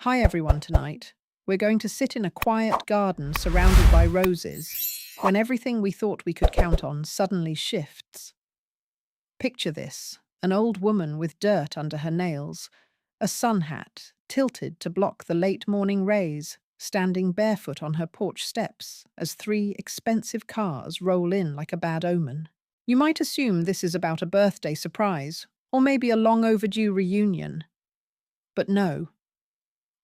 Hi everyone tonight. We're going to sit in a quiet garden surrounded by roses when everything we thought we could count on suddenly shifts. Picture this, an old woman with dirt under her nails, a sun hat tilted to block the late morning rays, standing barefoot on her porch steps as three expensive cars roll in like a bad omen. You might assume this is about a birthday surprise, or maybe a long overdue reunion. But no.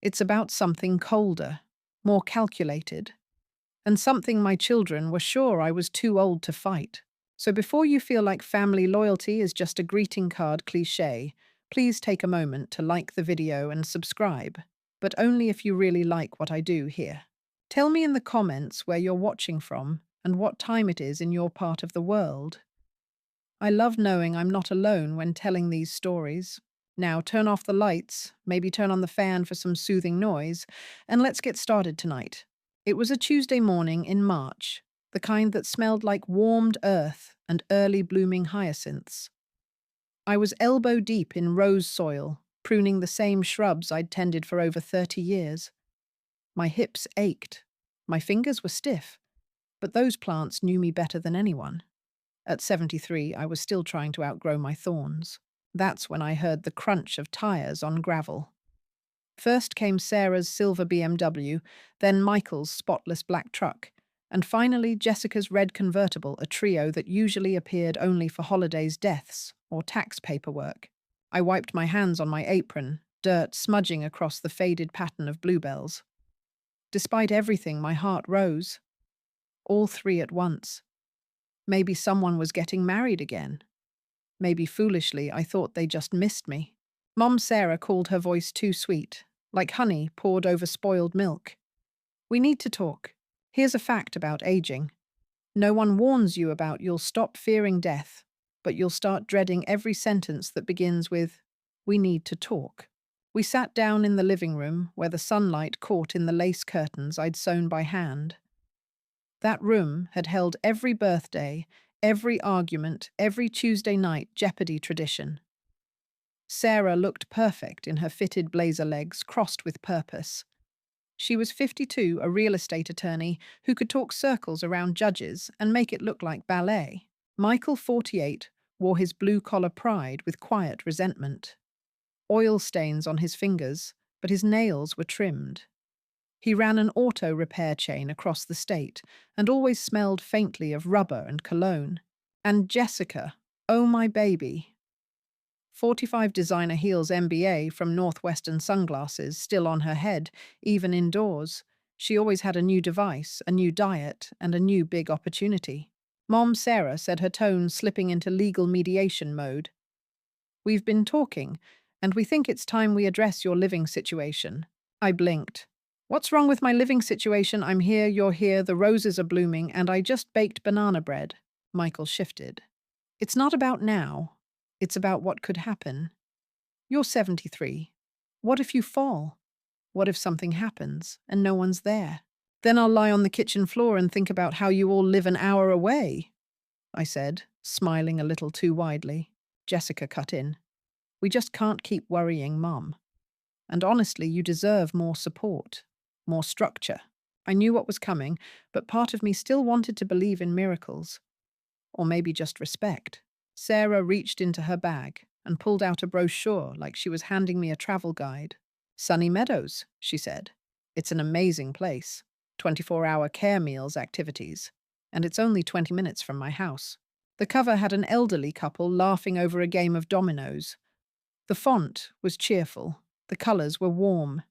It's about something colder, more calculated, and something my children were sure I was too old to fight. So before you feel like family loyalty is just a greeting card cliché, please take a moment to like the video and subscribe, but only if you really like what I do here. Tell me in the comments where you're watching from and what time it is in your part of the world. I love knowing I'm not alone when telling these stories. Now turn off the lights, maybe turn on the fan for some soothing noise, and let's get started tonight. It was a Tuesday morning in March, the kind that smelled like warmed earth and early blooming hyacinths. I was elbow deep in rose soil, pruning the same shrubs I'd tended for over 30 years. My hips ached, my fingers were stiff, but those plants knew me better than anyone. At 73, I was still trying to outgrow my thorns. That's when I heard the crunch of tires on gravel. First came Sarah's silver BMW, then Michael's spotless black truck, and finally Jessica's red convertible, a trio that usually appeared only for holidays, deaths, or tax paperwork. I wiped my hands on my apron, dirt smudging across the faded pattern of bluebells. Despite everything, my heart rose. All three at once. Maybe someone was getting married again. Maybe foolishly, I thought they just missed me. Mom Sarah called her voice too sweet, like honey poured over spoiled milk. We need to talk. Here's a fact about aging. No one warns you about you'll stop fearing death, but you'll start dreading every sentence that begins with, "We need to talk." We sat down in the living room where the sunlight caught in the lace curtains I'd sewn by hand. That room had held every birthday, every argument, every Tuesday night Jeopardy tradition. Sarah looked perfect in her fitted blazer legs crossed with purpose. She was 52, a real estate attorney who could talk circles around judges and make it look like ballet. Michael, 48, wore his blue-collar pride with quiet resentment. Oil stains on his fingers, but his nails were trimmed. He ran an auto repair chain across the state and always smelled faintly of rubber and cologne. And Jessica, oh my baby. 45 designer heels MBA from Northwestern sunglasses still on her head, even indoors. She always had a new device, a new diet, and a new big opportunity. Mom Sarah said, her tone slipping into legal mediation mode. "We've been talking, and we think it's time we address your living situation." I blinked. "What's wrong with my living situation? I'm here, you're here, the roses are blooming, and I just baked banana bread." Michael shifted. "It's not about now. It's about what could happen. You're 73. What if you fall? What if something happens and no one's there? Then I'll lie on the kitchen floor and think about how you all live an hour away," I said, smiling a little too widely. Jessica cut in. "We just can't keep worrying, Mum. And honestly, you deserve more support. More structure." I knew what was coming, but part of me still wanted to believe in miracles. Or maybe just respect. Sarah reached into her bag and pulled out a brochure like she was handing me a travel guide. "Sunny Meadows," she said. "It's an amazing place. 24-hour care meals activities. And it's only 20 minutes from my house." The cover had an elderly couple laughing over a game of dominoes. The font was cheerful. The colors were warm.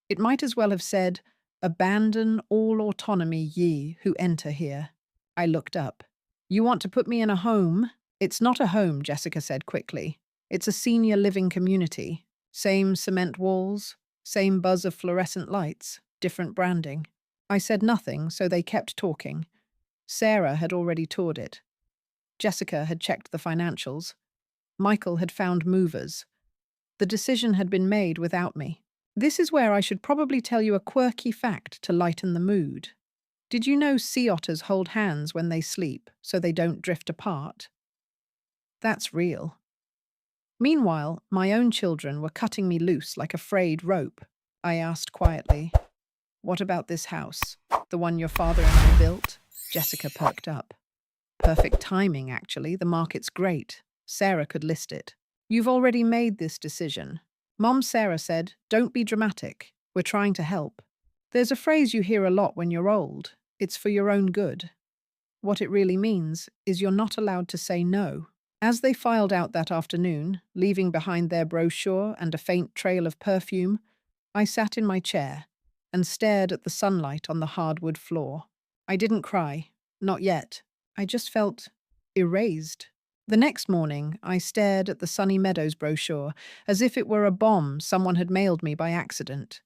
It might as well have said, "Abandon all autonomy, ye who enter here." I looked up. "You want to put me in a home?" "It's not a home," Jessica said quickly. "It's a senior living community. Same cement walls, same buzz of fluorescent lights, different branding." I said nothing, so they kept talking. Sarah had already toured it. Jessica had checked the financials. Michael had found movers. The decision had been made without me. This is where I should probably tell you a quirky fact to lighten the mood. Did you know sea otters hold hands when they sleep so they don't drift apart? That's real. Meanwhile, my own children were cutting me loose like a frayed rope. I asked quietly. What about this house? The one your father and I built? Jessica perked up. Perfect timing, actually. The market's great. Sarah could list it. You've already made this decision. Mom Sarah said, don't be dramatic. We're trying to help. There's a phrase you hear a lot when you're old. It's for your own good. What it really means is you're not allowed to say no. As they filed out that afternoon, leaving behind their brochure and a faint trail of perfume, I sat in my chair and stared at the sunlight on the hardwood floor. I didn't cry, not yet. I just felt erased. The next morning, I stared at the Sunny Meadows brochure as if it were a bomb someone had mailed me by accident.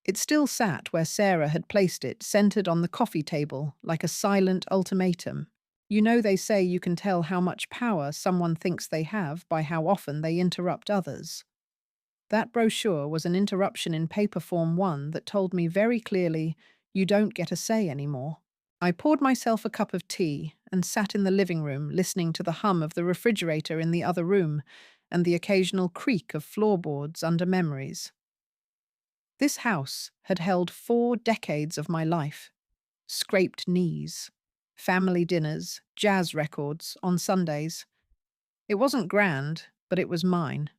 It still sat where Sarah had placed it, centered on the coffee table, like a silent ultimatum. You know, they say you can tell how much power someone thinks they have by how often they interrupt others. That brochure was an interruption in paper form one that told me very clearly, you don't get a say anymore. I poured myself a cup of tea and sat in the living room listening to the hum of the refrigerator in the other room and the occasional creak of floorboards under memories. This house had held 4 decades of my life. Scraped knees, family dinners, jazz records on Sundays. It wasn't grand, but it was mine.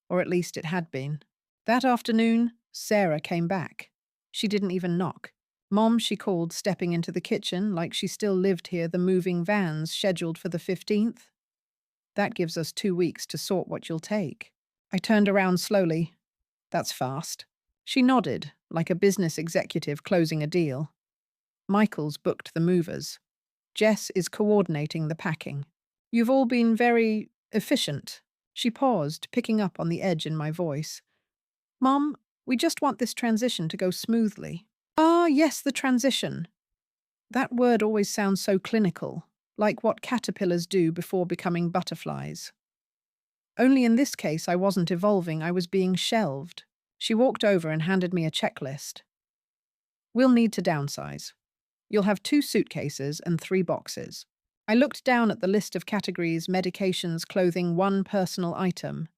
Or at least it had been. That afternoon, Sarah came back. She didn't even knock. Mom, she called, stepping into the kitchen like she still lived here, the moving vans scheduled for the 15th. That gives us 2 weeks to sort what you'll take. I turned around slowly. That's fast. She nodded, like a business executive closing a deal. Michael's booked the movers. Jess is coordinating the packing. You've all been very efficient. She paused, picking up on the edge in my voice. Mom, we just want this transition to go smoothly. Ah, yes, the transition. That word always sounds so clinical, like what caterpillars do before becoming butterflies. Only in this case I wasn't evolving, I was being shelved. She walked over and handed me a checklist. We'll need to downsize. You'll have 2 suitcases and 3 boxes. I looked down at the list of categories: medications, clothing, 1 personal item.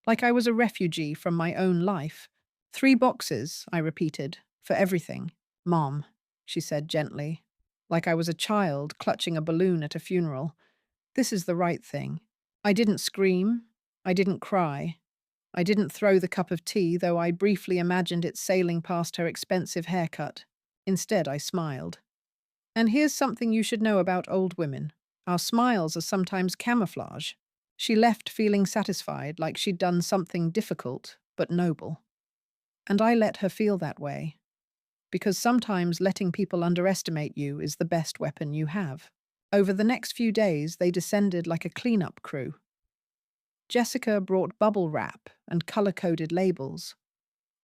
Like I was a refugee from my own life. 3 boxes, I repeated, for everything. Mom, she said gently, like I was a child clutching a balloon at a funeral. This is the right thing. I didn't scream. I didn't cry. I didn't throw the cup of tea, though I briefly imagined it sailing past her expensive haircut. Instead, I smiled. And here's something you should know about old women. Our smiles are sometimes camouflage. She left feeling satisfied, like she'd done something difficult but noble. And I let her feel that way. Because sometimes letting people underestimate you is the best weapon you have. Over the next few days, they descended like a cleanup crew. Jessica brought bubble wrap and color-coded labels.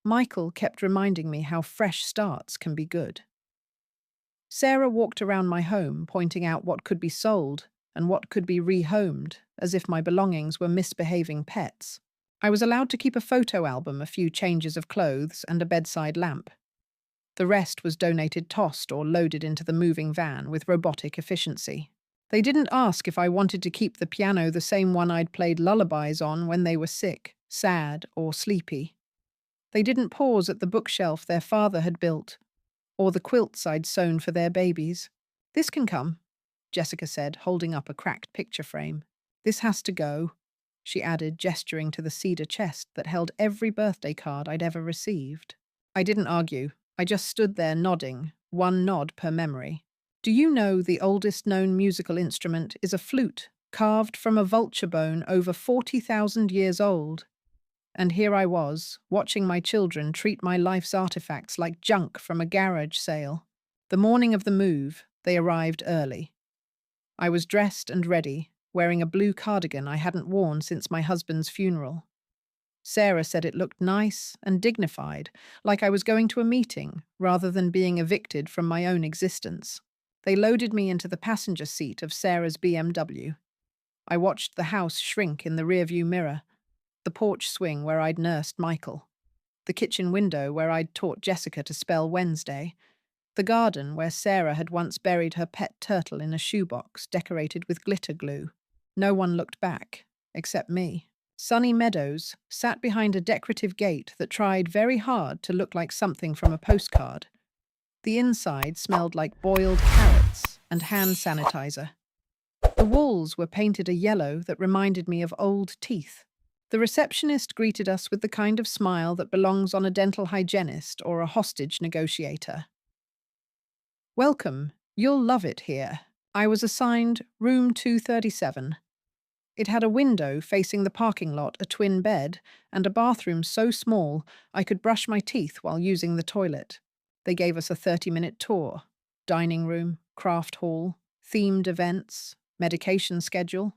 Michael kept reminding me how fresh starts can be good. Sarah walked around my home, pointing out what could be sold and what could be rehomed, as if my belongings were misbehaving pets. I was allowed to keep a photo album, a few changes of clothes, and a bedside lamp. The rest was donated, tossed, or loaded into the moving van with robotic efficiency. They didn't ask if I wanted to keep the piano, the same one I'd played lullabies on when they were sick, sad, or sleepy. They didn't pause at the bookshelf their father had built, or the quilts I'd sewn for their babies. This can come, Jessica said, holding up a cracked picture frame. This has to go, she added, gesturing to the cedar chest that held every birthday card I'd ever received. I didn't argue. I just stood there nodding, 1 nod per memory. Do you know the oldest known musical instrument is a flute, carved from a vulture bone over 40,000 years old? And here I was, watching my children treat my life's artifacts like junk from a garage sale. The morning of the move, they arrived early. I was dressed and ready, wearing a blue cardigan I hadn't worn since my husband's funeral. Sarah said it looked nice and dignified, like I was going to a meeting rather than being evicted from my own existence. They loaded me into the passenger seat of Sarah's BMW. I watched the house shrink in the rearview mirror, the porch swing where I'd nursed Michael, the kitchen window where I'd taught Jessica to spell Wednesday, the garden where Sarah had once buried her pet turtle in a shoebox decorated with glitter glue. No one looked back, except me. Sunny Meadows sat behind a decorative gate that tried very hard to look like something from a postcard. The inside smelled like boiled carrots and hand sanitizer. The walls were painted a yellow that reminded me of old teeth. The receptionist greeted us with the kind of smile that belongs on a dental hygienist or a hostage negotiator. "Welcome. You'll love it here." I was assigned room 237. It had a window facing the parking lot, a twin bed, and a bathroom so small I could brush my teeth while using the toilet. They gave us a 30-minute tour. Dining room, craft hall, themed events, medication schedule.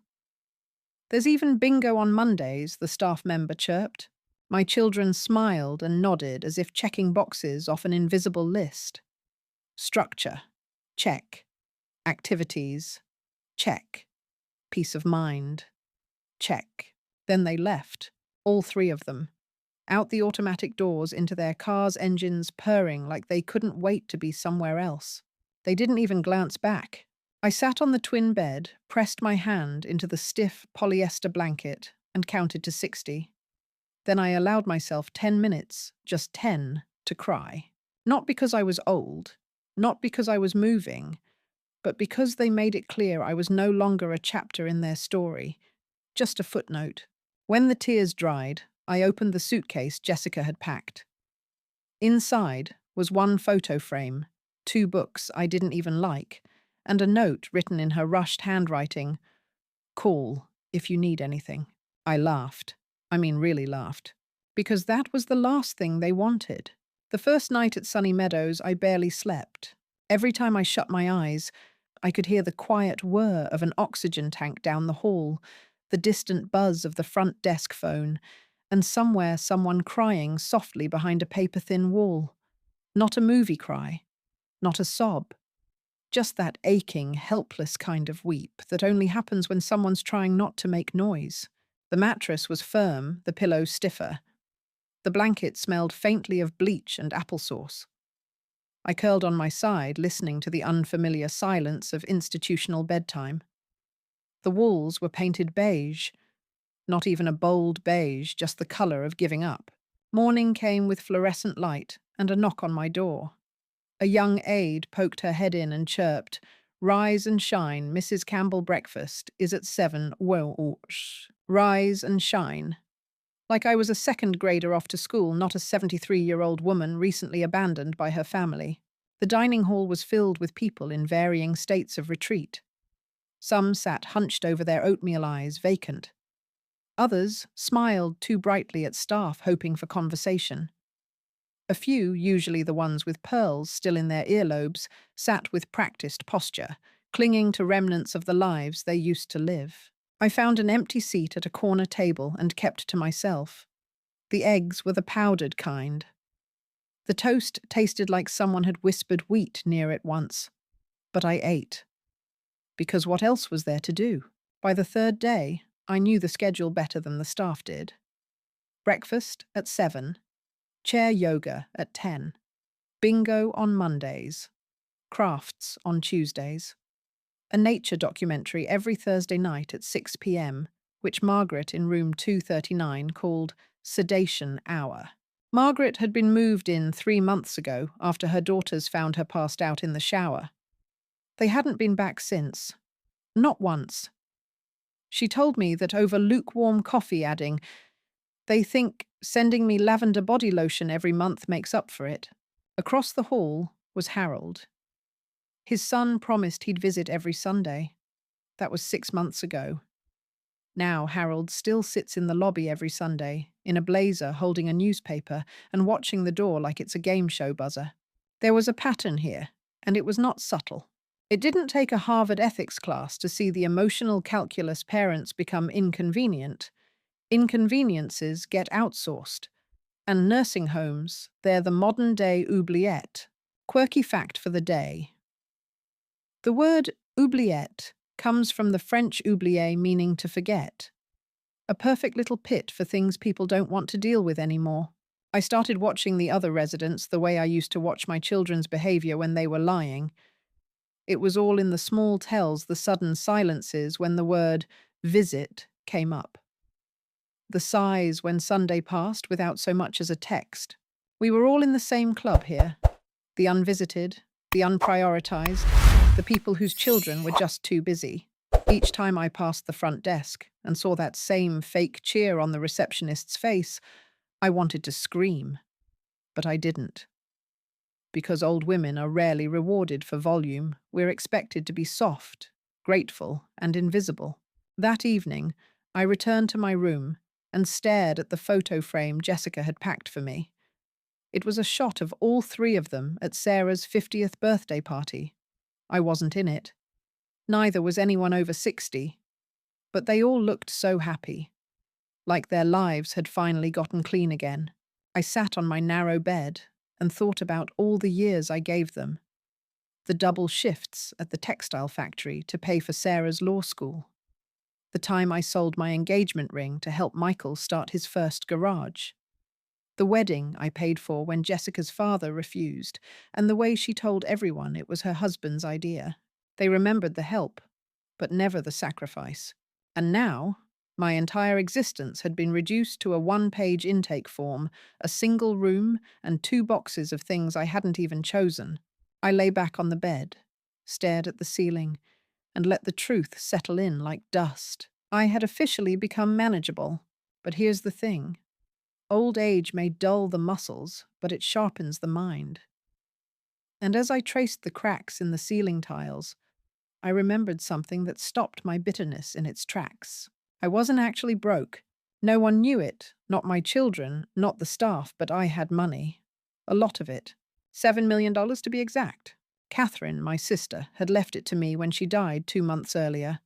"There's even bingo on Mondays," the staff member chirped. My children smiled and nodded as if checking boxes off an invisible list. Structure. Check. Activities. Check. Peace of mind. Check. Then they left, all three of them, out the automatic doors into their cars' engines purring like they couldn't wait to be somewhere else. They didn't even glance back. I sat on the twin bed, pressed my hand into the stiff polyester blanket, and counted to 60. Then I allowed myself 10 minutes, just 10, to cry. Not because I was old, not because I was moving, but because they made it clear I was no longer a chapter in their story, just a footnote. When the tears dried, I opened the suitcase Jessica had packed. Inside was one photo frame, 2 books I didn't even like, and a note written in her rushed handwriting, "Call if you need anything." I laughed. I mean, really laughed. Because that was the last thing they wanted. The first night at Sunny Meadows, I barely slept. Every time I shut my eyes, I could hear the quiet whir of an oxygen tank down the hall, the distant buzz of the front desk phone, and somewhere someone crying softly behind a paper-thin wall. Not a movie cry, not a sob. Just that aching, helpless kind of weep that only happens when someone's trying not to make noise. The mattress was firm, the pillow stiffer. The blanket smelled faintly of bleach and applesauce. I curled on my side, listening to the unfamiliar silence of institutional bedtime. The walls were painted beige. Not even a bold beige, just the color of giving up. Morning came with fluorescent light and a knock on my door. A young aide poked her head in and chirped, "Rise and shine, Mrs. Campbell breakfast is at 7, rise and shine." Like I was a second grader off to school, not a 73-year-old woman recently abandoned by her family. The dining hall was filled with people in varying states of retreat. Some sat hunched over their oatmeal eyes, vacant. Others smiled too brightly at staff, hoping for conversation. A few, usually the ones with pearls still in their earlobes, sat with practiced posture, clinging to remnants of the lives they used to live. I found an empty seat at a corner table and kept to myself. The eggs were the powdered kind. The toast tasted like someone had whispered wheat near it once. But I ate. Because what else was there to do? By the third day, I knew the schedule better than the staff did. Breakfast at 7. Chair yoga at 10. Bingo on Mondays. Crafts on Tuesdays. A nature documentary every Thursday night at 6 p.m., which Margaret in room 239 called Sedation Hour. Margaret had been moved in 3 months ago after her daughters found her passed out in the shower. They hadn't been back since. Not once. She told me that over lukewarm coffee, adding, "They think sending me lavender body lotion every month makes up for it." Across the hall was Harold. His son promised he'd visit every Sunday. That was 6 months ago. Now Harold still sits in the lobby every Sunday, in a blazer holding a newspaper and watching the door like it's a game show buzzer. There was a pattern here, and it was not subtle. It didn't take a Harvard ethics class to see the emotional calculus parents become inconvenient. Inconveniences get outsourced. And nursing homes, they're the modern-day oubliette. Quirky fact for the day. The word oubliette comes from the French oublier, meaning to forget. A perfect little pit for things people don't want to deal with anymore. I started watching the other residents the way I used to watch my children's behavior when they were lying. It was all in the small tells, the sudden silences when the word visit came up. The sighs when Sunday passed without so much as a text. We were all in the same club here. The unvisited, the unprioritized, the people whose children were just too busy. Each time I passed the front desk and saw that same fake cheer on the receptionist's face, I wanted to scream. But I didn't. Because old women are rarely rewarded for volume, we're expected to be soft, grateful, and invisible. That evening, I returned to my room and stared at the photo frame Jessica had packed for me. It was a shot of all three of them at Sarah's 50th birthday party. I wasn't in it. Neither was anyone over 60. But they all looked so happy, like their lives had finally gotten clean again. I sat on my narrow bed and thought about all the years I gave them. The double shifts at the textile factory to pay for Sarah's law school. The time I sold my engagement ring to help Michael start his first garage. The wedding I paid for when Jessica's father refused, and the way she told everyone it was her husband's idea. They remembered the help, but never the sacrifice. And now, my entire existence had been reduced to a one-page intake form, a single room, and 2 boxes of things I hadn't even chosen. I lay back on the bed, stared at the ceiling, and let the truth settle in like dust. I had officially become manageable. But here's the thing. Old age may dull the muscles, but it sharpens the mind. And as I traced the cracks in the ceiling tiles, I remembered something that stopped my bitterness in its tracks. I wasn't actually broke. No one knew it, not my children, not the staff, but I had money. A lot of it. $7 million to be exact. Catherine, my sister, had left it to me when she died 2 months earlier.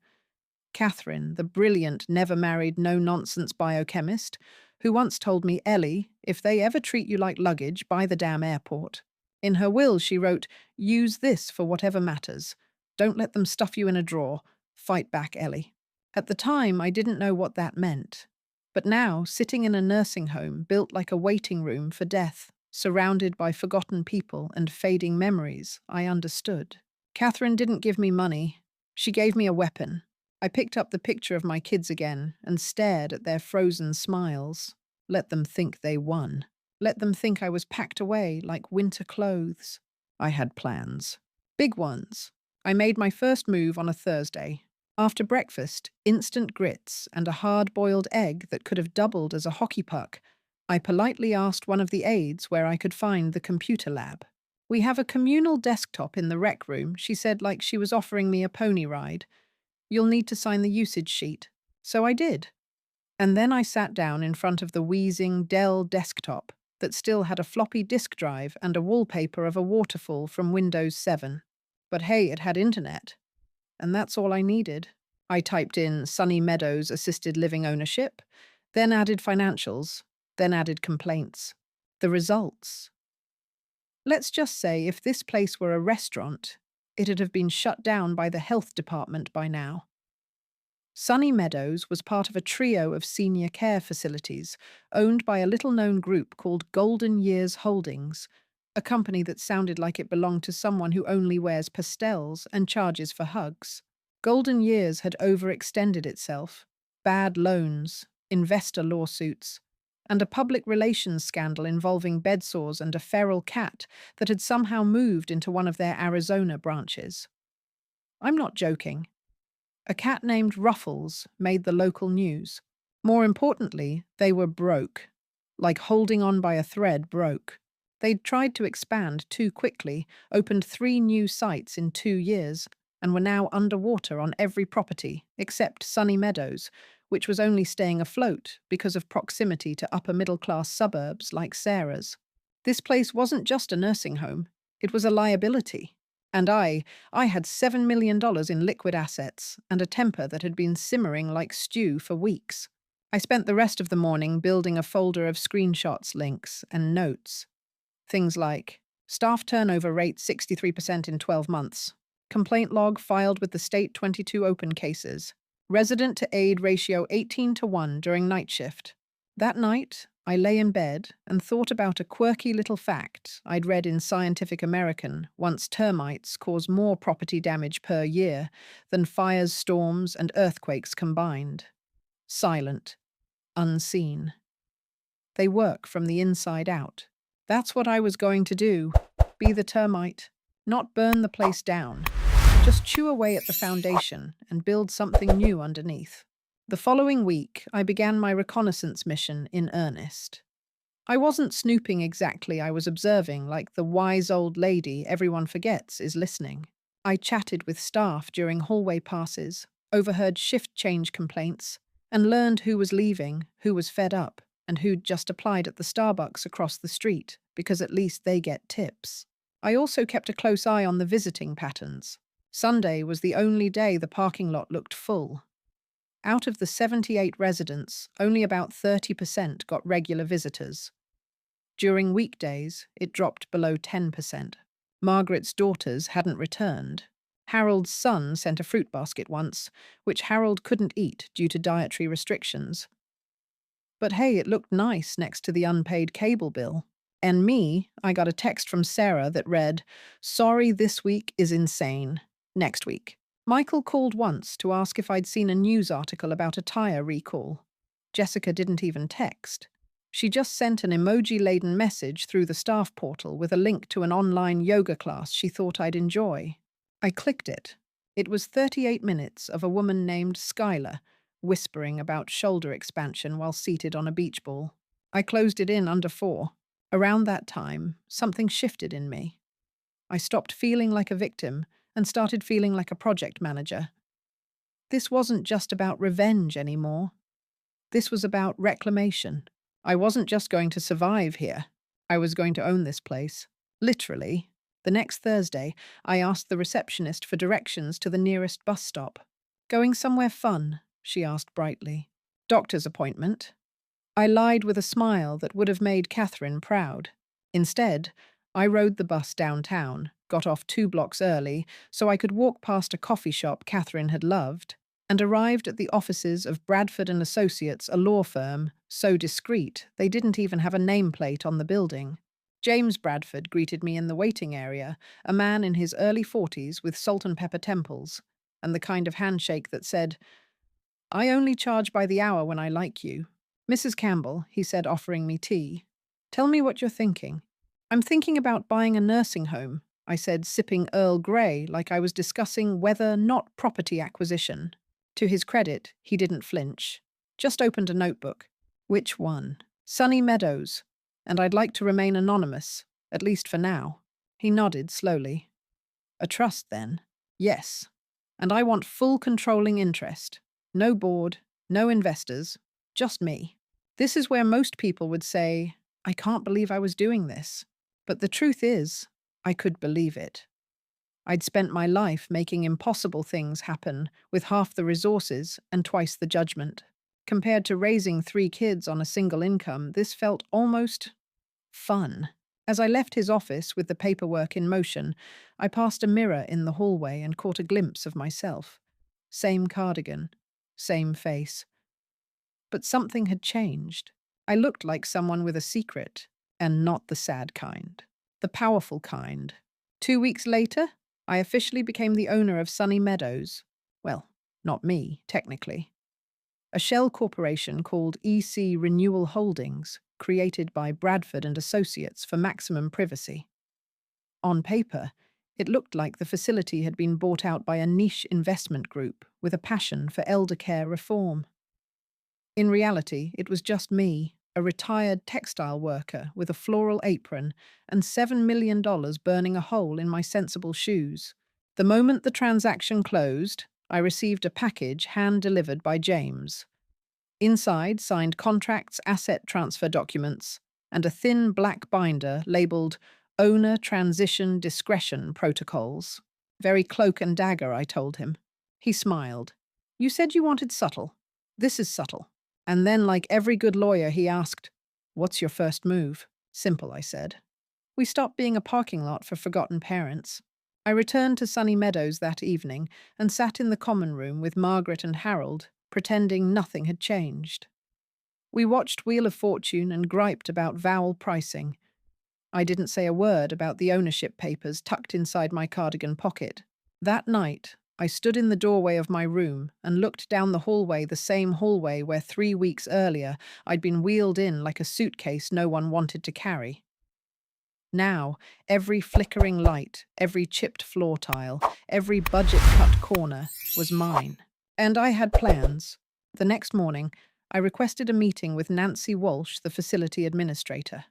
Catherine, the brilliant, never-married, no-nonsense biochemist, who once told me, "Ellie, if they ever treat you like luggage, buy the damn airport." In her will, she wrote, "Use this for whatever matters. Don't let them stuff you in a drawer. Fight back, Ellie." At the time, I didn't know what that meant. But now, sitting in a nursing home built like a waiting room for death, surrounded by forgotten people and fading memories, I understood. Catherine didn't give me money. She gave me a weapon. I picked up the picture of my kids again and stared at their frozen smiles. Let them think they won. Let them think I was packed away like winter clothes. I had plans. Big ones. I made my first move on a Thursday. After breakfast, instant grits and a hard-boiled egg that could have doubled as a hockey puck, I politely asked one of the aides where I could find the computer lab. "We have a communal desktop in the rec room," she said like she was offering me a pony ride. "You'll need to sign the usage sheet." So I did. And then I sat down in front of the wheezing Dell desktop that still had a floppy disk drive and a wallpaper of a waterfall from Windows 7. But hey, it had internet. And that's all I needed. I typed in Sunny Meadows assisted living ownership, then added financials, then added complaints. The results. Let's just say if this place were a restaurant, it'd have been shut down by the health department by now. Sunny Meadows was part of a trio of senior care facilities owned by a little-known group called Golden Years Holdings, a company that sounded like it belonged to someone who only wears pastels and charges for hugs. Golden Years had overextended itself, bad loans, investor lawsuits, and a public relations scandal involving bedsores and a feral cat that had somehow moved into one of their Arizona branches. I'm not joking. A cat named Ruffles made the local news. More importantly, they were broke. Like holding on by a thread broke. They'd tried to expand too quickly, opened 3 new sites in 2 years, and were now underwater on every property, except Sunny Meadows, which was only staying afloat because of proximity to upper-middle-class suburbs like Sarah's. This place wasn't just a nursing home. It was a liability. And I had $7 million in liquid assets and a temper that had been simmering like stew for weeks. I spent the rest of the morning building a folder of screenshots, links, and notes. Things like, staff turnover rate 63% in 12 months, complaint log filed with the state 22 open cases, resident to aide ratio 18:1 during night shift. That night, I lay in bed and thought about a quirky little fact I'd read in Scientific American once termites cause more property damage per year than fires, storms, and earthquakes combined. Silent. unseen. They work from the inside out. That's what I was going to do. Be the termite, not burn the place down. Just chew away at the foundation and build something new underneath. The following week, I began my reconnaissance mission in earnest. I wasn't snooping exactly, I was observing like the wise old lady everyone forgets is listening. I chatted with staff during hallway passes, overheard shift change complaints, and learned who was leaving, who was fed up, and who'd just applied at the Starbucks across the street, because at least they get tips. I also kept a close eye on the visiting patterns. Sunday was the only day the parking lot looked full. Out of the 78 residents, only about 30% got regular visitors. During weekdays, it dropped below 10%. Margaret's daughters hadn't returned. Harold's son sent a fruit basket once, which Harold couldn't eat due to dietary restrictions. But hey, it looked nice next to the unpaid cable bill. And me, I got a text from Sarah that read, "Sorry, this week is insane. Next week." Michael called once to ask if I'd seen a news article about a tire recall. Jessica didn't even text. She just sent an emoji-laden message through the staff portal with a link to an online yoga class she thought I'd enjoy. I clicked it. It was 38 minutes of a woman named Skylar whispering about shoulder expansion while seated on a beach ball. I closed it in under 4. Around that time, something shifted in me. I stopped feeling like a victim and started feeling like a project manager. This wasn't just about revenge anymore. This was about reclamation. I wasn't just going to survive here. I was going to own this place. Literally. The next Thursday, I asked the receptionist for directions to the nearest bus stop. "Going somewhere fun?" she asked brightly. "Doctor's appointment." I lied with a smile that would have made Catherine proud. Instead, I rode the bus downtown, got off 2 blocks early so I could walk past a coffee shop Catherine had loved, and arrived at the offices of Bradford and Associates, a law firm so discreet they didn't even have a nameplate on the building. James Bradford greeted me in the waiting area, a man in his early 40s with salt and pepper temples, and the kind of handshake that said, "I only charge by the hour when I like you." "Mrs. Campbell," he said, offering me tea. "Tell me what you're thinking." "I'm thinking about buying a nursing home," I said, sipping Earl Grey like I was discussing whether not property acquisition. To his credit, he didn't flinch. Just opened a notebook. "Which one?" "Sunny Meadows. And I'd like to remain anonymous, at least for now." He nodded slowly. "A trust, then?" "Yes. And I want full controlling interest. No board, no investors, just me." This is where most people would say, "I can't believe I was doing this." But the truth is, I could believe it. I'd spent my life making impossible things happen with half the resources and twice the judgment. Compared to raising 3 kids on a single income, this felt almost fun. As I left his office with the paperwork in motion, I passed a mirror in the hallway and caught a glimpse of myself. Same cardigan, same face. But something had changed. I looked like someone with a secret, and not the sad kind. The powerful kind. 2 weeks later, I officially became the owner of Sunny Meadows. Well, not me, technically. A shell corporation called EC Renewal Holdings, created by Bradford and Associates for maximum privacy. On paper, it looked like the facility had been bought out by a niche investment group with a passion for elder care reform. In reality, it was just me, a retired textile worker with a floral apron and $7 million burning a hole in my sensible shoes. The moment the transaction closed, I received a package hand-delivered by James. Inside, signed contracts, asset transfer documents, and a thin black binder labeled Owner Transition Discretion Protocols. Very cloak and dagger, I told him. He smiled. "You said you wanted subtle. This is subtle." And then, like every good lawyer, he asked, "What's your first move?" "Simple," I said. "We stopped being a parking lot for forgotten parents." I returned to Sunny Meadows that evening and sat in the common room with Margaret and Harold, pretending nothing had changed. We watched Wheel of Fortune and griped about vowel pricing. I didn't say a word about the ownership papers tucked inside my cardigan pocket. That night, I stood in the doorway of my room and looked down the hallway, the same hallway where 3 weeks earlier I'd been wheeled in like a suitcase no one wanted to carry. Now, every flickering light, every chipped floor tile, every budget-cut corner was mine. And I had plans. The next morning, I requested a meeting with Nancy Walsh, the facility administrator.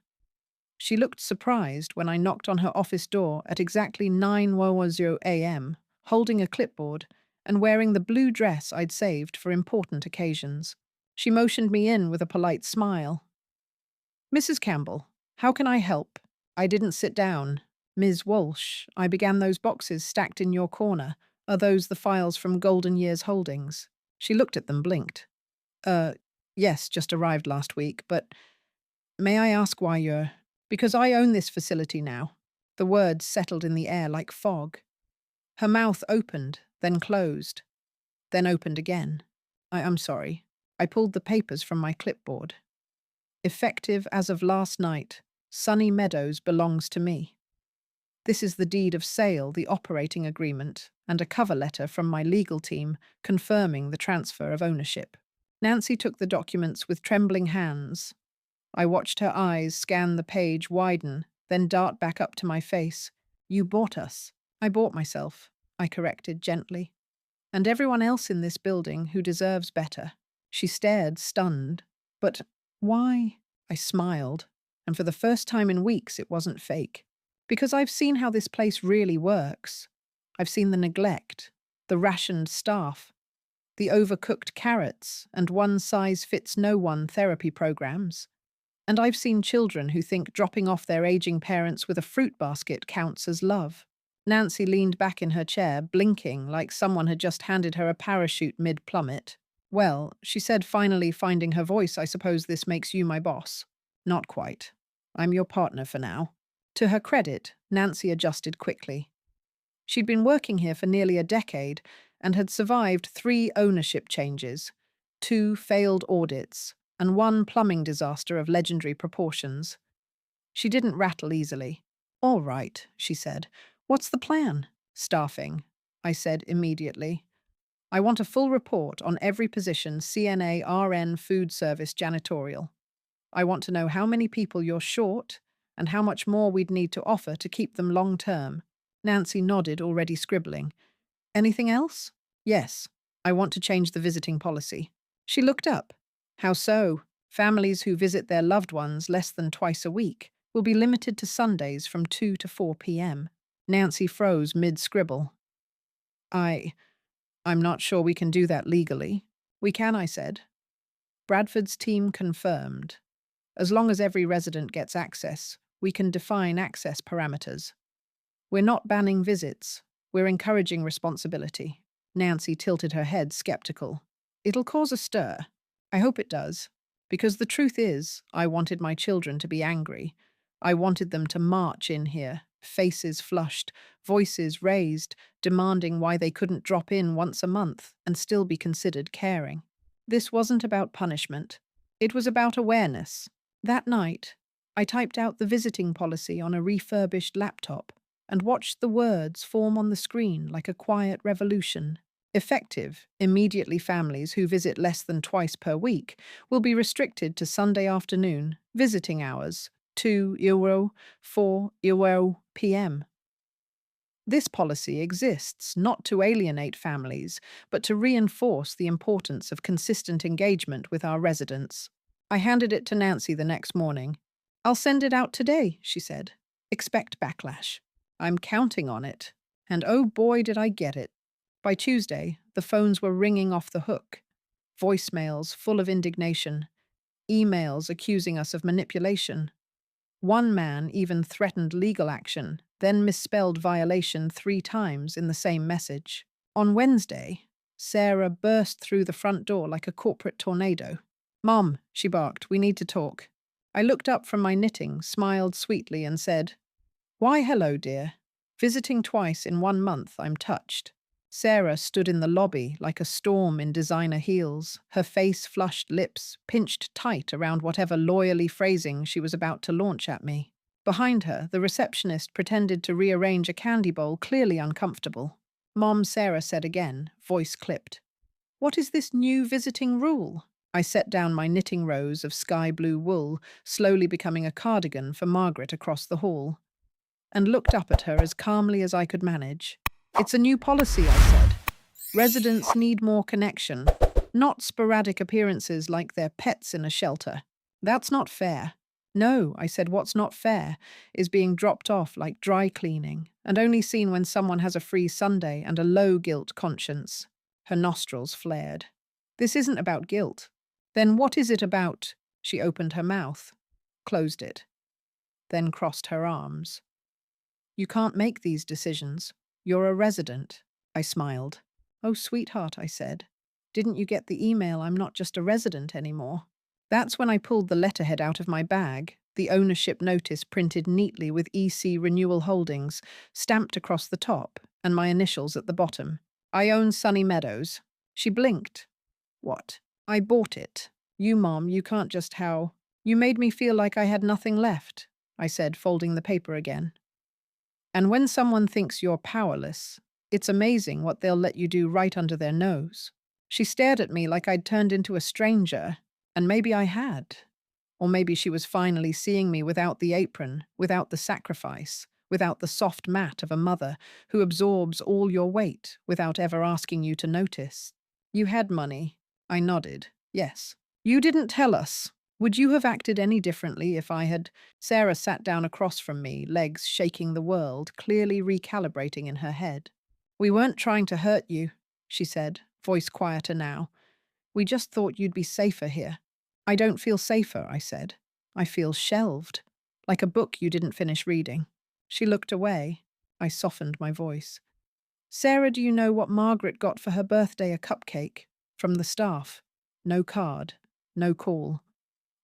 She looked surprised when I knocked on her office door at exactly 9:00 a.m., holding a clipboard and wearing the blue dress I'd saved for important occasions. She motioned me in with a polite smile. "Mrs. Campbell, how can I help?" I didn't sit down. "Ms. Walsh, I began those boxes stacked in your corner. Are those the files from Golden Years Holdings?" She looked at them, blinked. Yes, just arrived last week, but may I ask why you're—" "Because I own this facility now." The words settled in the air like fog. Her mouth opened, then closed, then opened again. I'm sorry. I pulled the papers from my clipboard. "Effective as of last night, Sunny Meadows belongs to me. This is the deed of sale, the operating agreement, and a cover letter from my legal team confirming the transfer of ownership." Nancy took the documents with trembling hands. I watched her eyes scan the page, widen, then dart back up to my face. "You bought us." "I bought myself," I corrected gently. "And everyone else in this building who deserves better." She stared, stunned. "But why?" I smiled, and for the first time in weeks it wasn't fake. "Because I've seen how this place really works. I've seen the neglect, the rationed staff, the overcooked carrots and one-size-fits-no-one therapy programs. And I've seen children who think dropping off their aging parents with a fruit basket counts as love." Nancy leaned back in her chair, blinking like someone had just handed her a parachute mid-plummet. "Well," she said, finally finding her voice, "I suppose this makes you my boss." "Not quite. I'm your partner for now." To her credit, Nancy adjusted quickly. She'd been working here for nearly a decade and had survived 3 ownership changes, 2 failed audits, and 1 plumbing disaster of legendary proportions. She didn't rattle easily. "All right," she said. "What's the plan?" "Staffing," I said immediately. "I want a full report on every position, CNA, RN, food service, janitorial. I want to know how many people you're short and how much more we'd need to offer to keep them long-term." Nancy nodded, already scribbling. "Anything else?" "Yes. I want to change the visiting policy." She looked up. "How so?" "Families who visit their loved ones less than twice a week will be limited to Sundays from 2 to 4 p.m. Nancy froze mid-scribble. I'm not sure we can do that legally." "We can," I said. Bradford's team confirmed. "As long as every resident gets access, we can define access parameters. We're not banning visits. We're encouraging responsibility." Nancy tilted her head, skeptical. "It'll cause a stir." "I hope it does. Because the truth is, I wanted my children to be angry. I wanted them to march in here, faces flushed, voices raised, demanding why they couldn't drop in once a month and still be considered caring. This wasn't about punishment. It was about awareness. That night, I typed out the visiting policy on a refurbished laptop and watched the words form on the screen like a quiet revolution. Effective, immediately families who visit less than twice per week will be restricted to Sunday afternoon, visiting hours, 2 4 p.m. This policy exists not to alienate families, but to reinforce the importance of consistent engagement with our residents. I handed it to Nancy the next morning. "I'll send it out today," she said. "Expect backlash." "I'm counting on it." And oh boy, did I get it. By Tuesday, the phones were ringing off the hook. Voicemails full of indignation. Emails accusing us of manipulation. One man even threatened legal action, then misspelled violation 3 times in the same message. On Wednesday, Sarah burst through the front door like a corporate tornado. "Mom," she barked, "we need to talk." I looked up from my knitting, smiled sweetly, and said, "Why, hello, dear. Visiting twice in 1 month, I'm touched." Sarah stood in the lobby like a storm in designer heels, her face flushed, lips pinched tight around whatever lawyerly phrasing she was about to launch at me. Behind her, the receptionist pretended to rearrange a candy bowl, clearly uncomfortable. Mom, Sarah said again, voice clipped. What is this new visiting rule? I set down my knitting rows of sky blue wool, slowly becoming a cardigan for Margaret across the hall, and looked up at her as calmly as I could manage. It's a new policy, I said. Residents need more connection, not sporadic appearances like they're pets in a shelter. That's not fair. No, I said, what's not fair is being dropped off like dry cleaning and only seen when someone has a free Sunday and a low guilt conscience. Her nostrils flared. This isn't about guilt. Then what is it about? She opened her mouth, closed it, then crossed her arms. You can't make these decisions. You're a resident. I smiled. Oh, sweetheart, I said. Didn't you get the email I'm not just a resident anymore? That's when I pulled the letterhead out of my bag, the ownership notice printed neatly with EC Renewal Holdings, stamped across the top, and my initials at the bottom. I own Sunny Meadows. She blinked. What? I bought it. You, Mom, you can't just how. You made me feel like I had nothing left, I said, folding the paper again. And when someone thinks you're powerless, it's amazing what they'll let you do right under their nose. She stared at me like I'd turned into a stranger, and maybe I had. Or maybe she was finally seeing me without the apron, without the sacrifice, without the soft mat of a mother who absorbs all your weight without ever asking you to notice. You had money. I nodded. Yes. You didn't tell us. Would you have acted any differently if I had? Sarah sat down across from me, legs shaking the world, clearly recalibrating in her head. We weren't trying to hurt you, she said, voice quieter now. We just thought you'd be safer here. I don't feel safer, I said. I feel shelved, like a book you didn't finish reading. She looked away. I softened my voice. Sarah, do you know what Margaret got for her birthday? A cupcake. From the staff. No card. No call.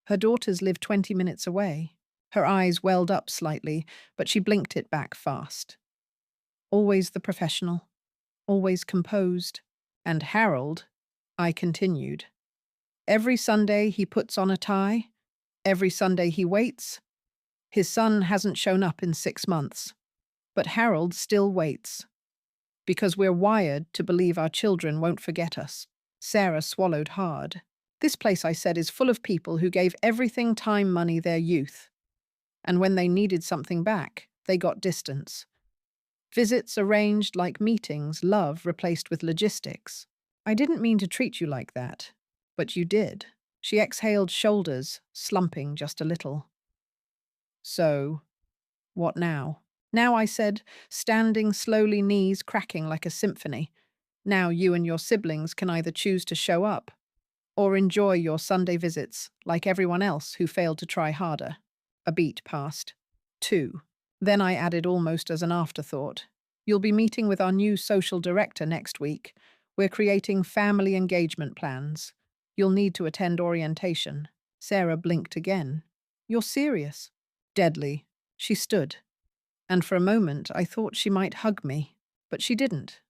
Her daughters live 20 minutes away. Her eyes welled up slightly, but she blinked it back fast. Always the professional. Always composed. And Harold, I continued. Every Sunday he puts on a tie. Every Sunday he waits. His son hasn't shown up in 6 months. But Harold still waits. Because we're wired to believe our children won't forget us. Sarah swallowed hard. This place, I said, is full of people who gave everything, time, money, their youth. And when they needed something back, they got distance. Visits arranged like meetings, love replaced with logistics. I didn't mean to treat you like that, but you did. She exhaled, shoulders slumping just a little. So, what now? Now, I said, standing slowly, knees cracking like a symphony. Now you and your siblings can either choose to show up or enjoy your Sunday visits like everyone else who failed to try harder. A beat passed. 2. Then I added almost as an afterthought. You'll be meeting with our new social director next week. We're creating family engagement plans. You'll need to attend orientation. Sarah blinked again. You're serious? Deadly. She stood. And for a moment I thought she might hug me, but she didn't.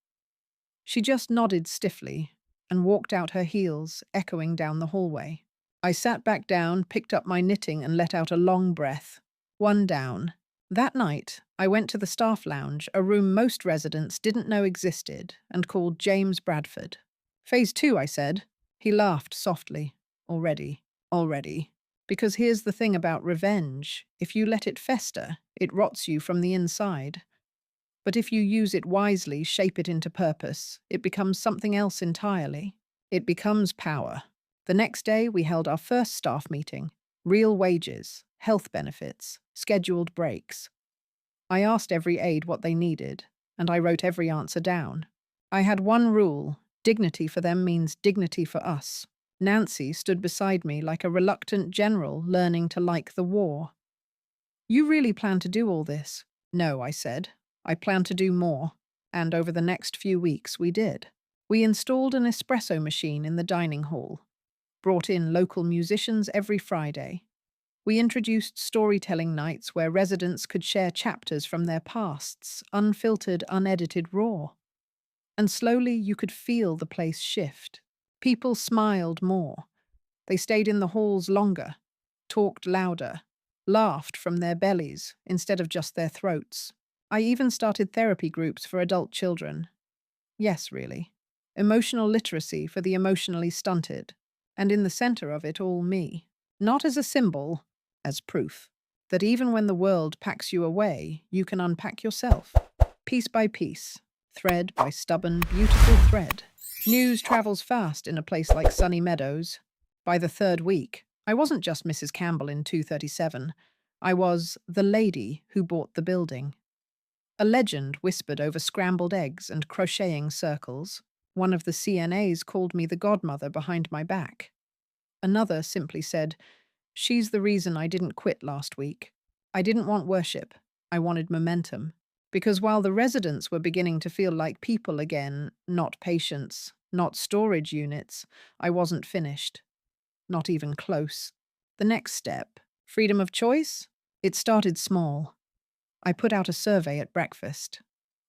She just nodded stiffly and walked out her heels, echoing down the hallway. I sat back down, picked up my knitting and let out a long breath. 1 down. That night, I went to the staff lounge, a room most residents didn't know existed, and called James Bradford. Phase 2, I said. He laughed softly. Already. Because here's the thing about revenge. If you let it fester, it rots you from the inside. But if you use it wisely, shape it into purpose, it becomes something else entirely. It becomes power. The next day, we held our first staff meeting. Real wages, health benefits, scheduled breaks. I asked every aide what they needed, and I wrote every answer down. I had one rule. Dignity for them means dignity for us. Nancy stood beside me like a reluctant general learning to like the war. You really plan to do all this? No, I said. I plan to do more. And over the next few weeks, we did. We installed an espresso machine in the dining hall, brought in local musicians every Friday. We introduced storytelling nights where residents could share chapters from their pasts, unfiltered, unedited, raw. And slowly you could feel the place shift. People smiled more. They stayed in the halls longer, talked louder, laughed from their bellies instead of just their throats. I even started therapy groups for adult children. Yes, really. Emotional literacy for the emotionally stunted. And in the center of it all, me. Not as a symbol, as proof that even when the world packs you away, you can unpack yourself. Piece by piece, thread by stubborn, beautiful thread. News travels fast in a place like Sunny Meadows. By the third week, I wasn't just Mrs. Campbell in 237. I was the lady who bought the building. A legend whispered over scrambled eggs and crocheting circles. One of the CNAs called me the godmother behind my back. Another simply said, "She's the reason I didn't quit last week. I didn't want worship. I wanted momentum." Because while the residents were beginning to feel like people again, not patients, not storage units, I wasn't finished. Not even close. The next step, freedom of choice? It started small. I put out a survey at breakfast.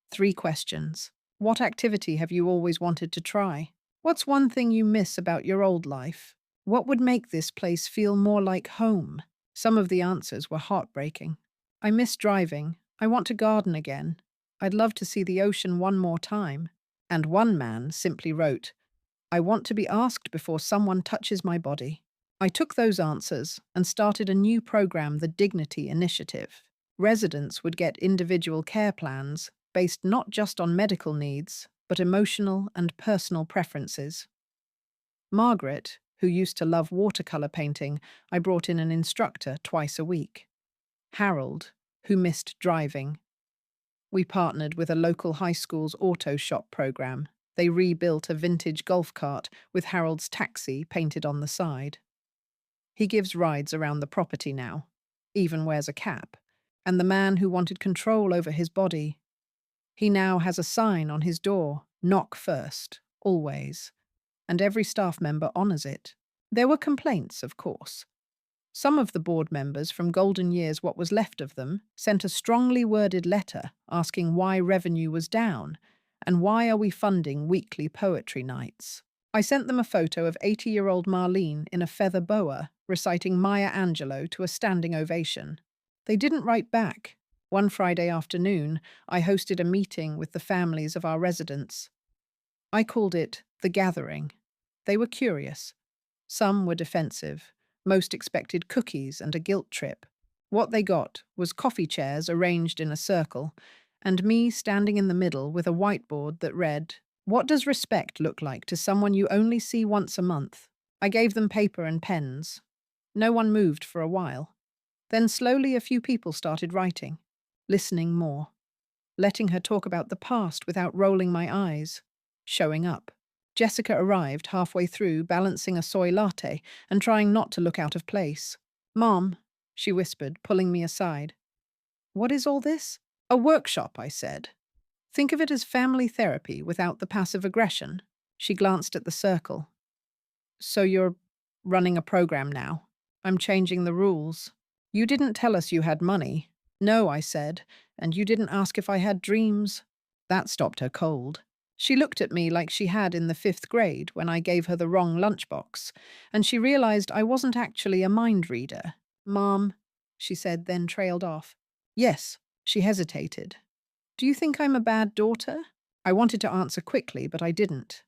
3 questions. What activity have you always wanted to try? What's one thing you miss about your old life? What would make this place feel more like home? Some of the answers were heartbreaking. I miss driving. I want to garden again. I'd love to see the ocean one more time. And one man simply wrote, "I want to be asked before someone touches my body." I took those answers and started a new program, the Dignity Initiative. Residents would get individual care plans based not just on medical needs, but emotional and personal preferences. Margaret, who used to love watercolor painting, I brought in an instructor twice a week. Harold, who missed driving. We partnered with a local high school's auto shop program. They rebuilt a vintage golf cart with Harold's taxi painted on the side. He gives rides around the property now, even wears a cap. And the man who wanted control over his body, he now has a sign on his door, "Knock first, always." And every staff member honors it. There were complaints, of course. Some of the board members from golden years, what was left of them, sent a strongly worded letter asking why revenue was down and why are we funding weekly poetry nights. I sent them a photo of 80-year-old Marlene in a feather boa reciting Maya Angelou to a standing ovation. They didn't write back. One Friday afternoon, I hosted a meeting with the families of our residents. I called it The Gathering. They were curious. Some were defensive. Most expected cookies and a guilt trip. What they got was coffee chairs arranged in a circle, and me standing in the middle with a whiteboard that read, "What does respect look like to someone you only see once a month?" I gave them paper and pens. No one moved for a while. Then slowly a few people started writing, listening more, letting her talk about the past without rolling my eyes, showing up. Jessica arrived halfway through, balancing a soy latte and trying not to look out of place. "Mom," she whispered, pulling me aside. "What is all this?" "A workshop," I said. "Think of it as family therapy without the passive aggression." She glanced at the circle. "So you're running a program now?" "I'm changing the rules." "You didn't tell us you had money." "No," I said, "and you didn't ask if I had dreams." That stopped her cold. She looked at me like she had in the 5th grade when I gave her the wrong lunchbox, and she realized I wasn't actually a mind reader. "Mom," she said, then trailed off. "Yes," she hesitated. "Do you think I'm a bad daughter?" I wanted to answer quickly, but I didn't,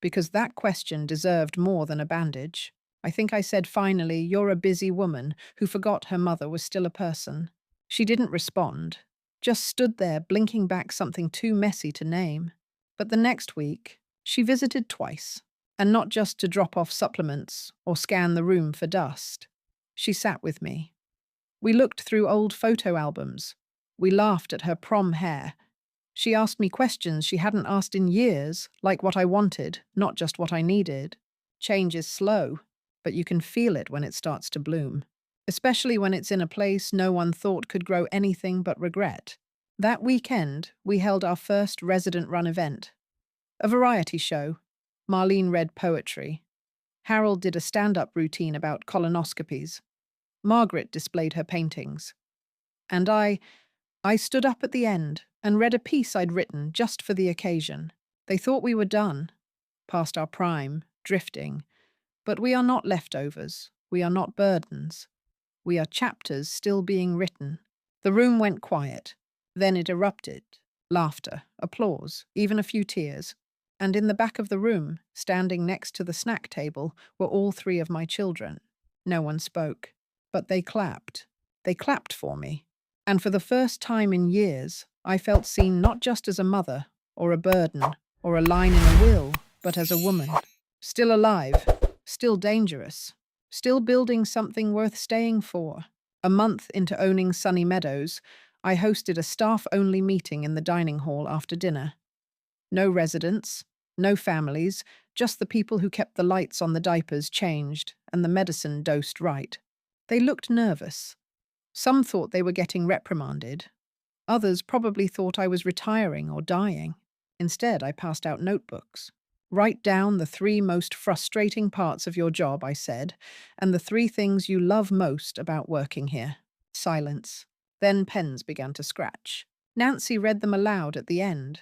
because that question deserved more than a bandage. I think I said finally, "You're a busy woman who forgot her mother was still a person." She didn't respond, just stood there blinking back something too messy to name. But the next week, she visited twice, and not just to drop off supplements or scan the room for dust. She sat with me. We looked through old photo albums. We laughed at her prom hair. She asked me questions she hadn't asked in years, like what I wanted, not just what I needed. Change is slow, but you can feel it when it starts to bloom, especially when it's in a place no one thought could grow anything but regret. That weekend, we held our first resident-run event. A variety show. Marlene read poetry. Harold did a stand-up routine about colonoscopies. Margaret displayed her paintings. And I stood up at the end and read a piece I'd written just for the occasion. They thought we were done, past our prime, drifting. But we are not leftovers. We are not burdens. We are chapters still being written. The room went quiet. Then it erupted. Laughter, applause, even a few tears. And in the back of the room, standing next to the snack table, were all three of my children. No one spoke, but they clapped. They clapped for me. And for the first time in years, I felt seen not just as a mother, or a burden, or a line in a will, but as a woman. Still alive, still dangerous, still building something worth staying for. A month into owning Sunny Meadows, I hosted a staff-only meeting in the dining hall after dinner. No residents, no families, just the people who kept the lights on the diapers changed and the medicine dosed right. They looked nervous. Some thought they were getting reprimanded. Others probably thought I was retiring or dying. Instead, I passed out notebooks. Write down the 3 most frustrating parts of your job, I said, and the 3 things you love most about working here. Silence. Then pens began to scratch. Nancy read them aloud at the end.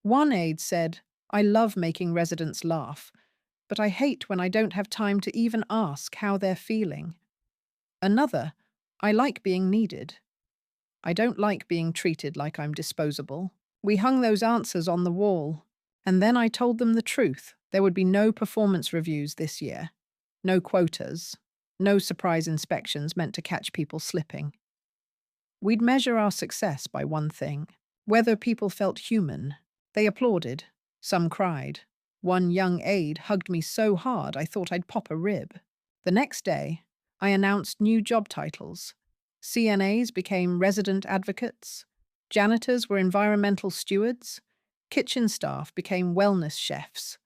One aide said, "I love making residents laugh, but I hate when I don't have time to even ask how they're feeling." Another, "I like being needed. I don't like being treated like I'm disposable." We hung those answers on the wall, and then I told them the truth. There would be no performance reviews this year, no quotas, no surprise inspections meant to catch people slipping. We'd measure our success by one thing: whether people felt human. They applauded. Some cried. One young aide hugged me so hard I thought I'd pop a rib. The next day, I announced new job titles. CNAs became resident advocates. Janitors were environmental stewards. Kitchen staff became wellness chefs.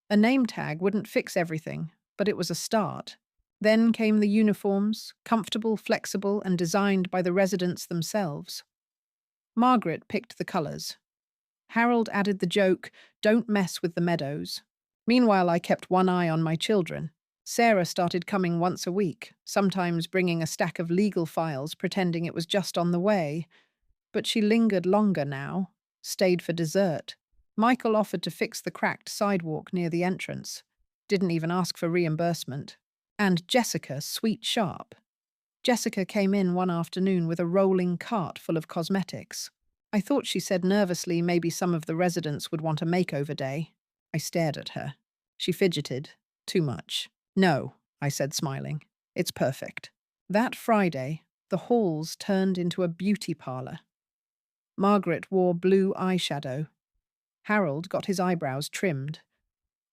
A name tag wouldn't fix everything, but it was a start. Then came the uniforms, comfortable, flexible, and designed by the residents themselves. Margaret picked the colors. Harold added the joke, "Don't mess with the meadows." Meanwhile, I kept one eye on my children. Sarah started coming once a week, sometimes bringing a stack of legal files, pretending it was just on the way. But she lingered longer now, stayed for dessert. Michael offered to fix the cracked sidewalk near the entrance. Didn't even ask for reimbursement. And Jessica, sweet sharp. Jessica came in one afternoon with a rolling cart full of cosmetics. I thought she said nervously maybe some of the residents would want a makeover day. I stared at her. She fidgeted. Too much. "No," I said, smiling. "It's perfect." That Friday, the halls turned into a beauty parlor. Margaret wore blue eyeshadow. Harold got his eyebrows trimmed.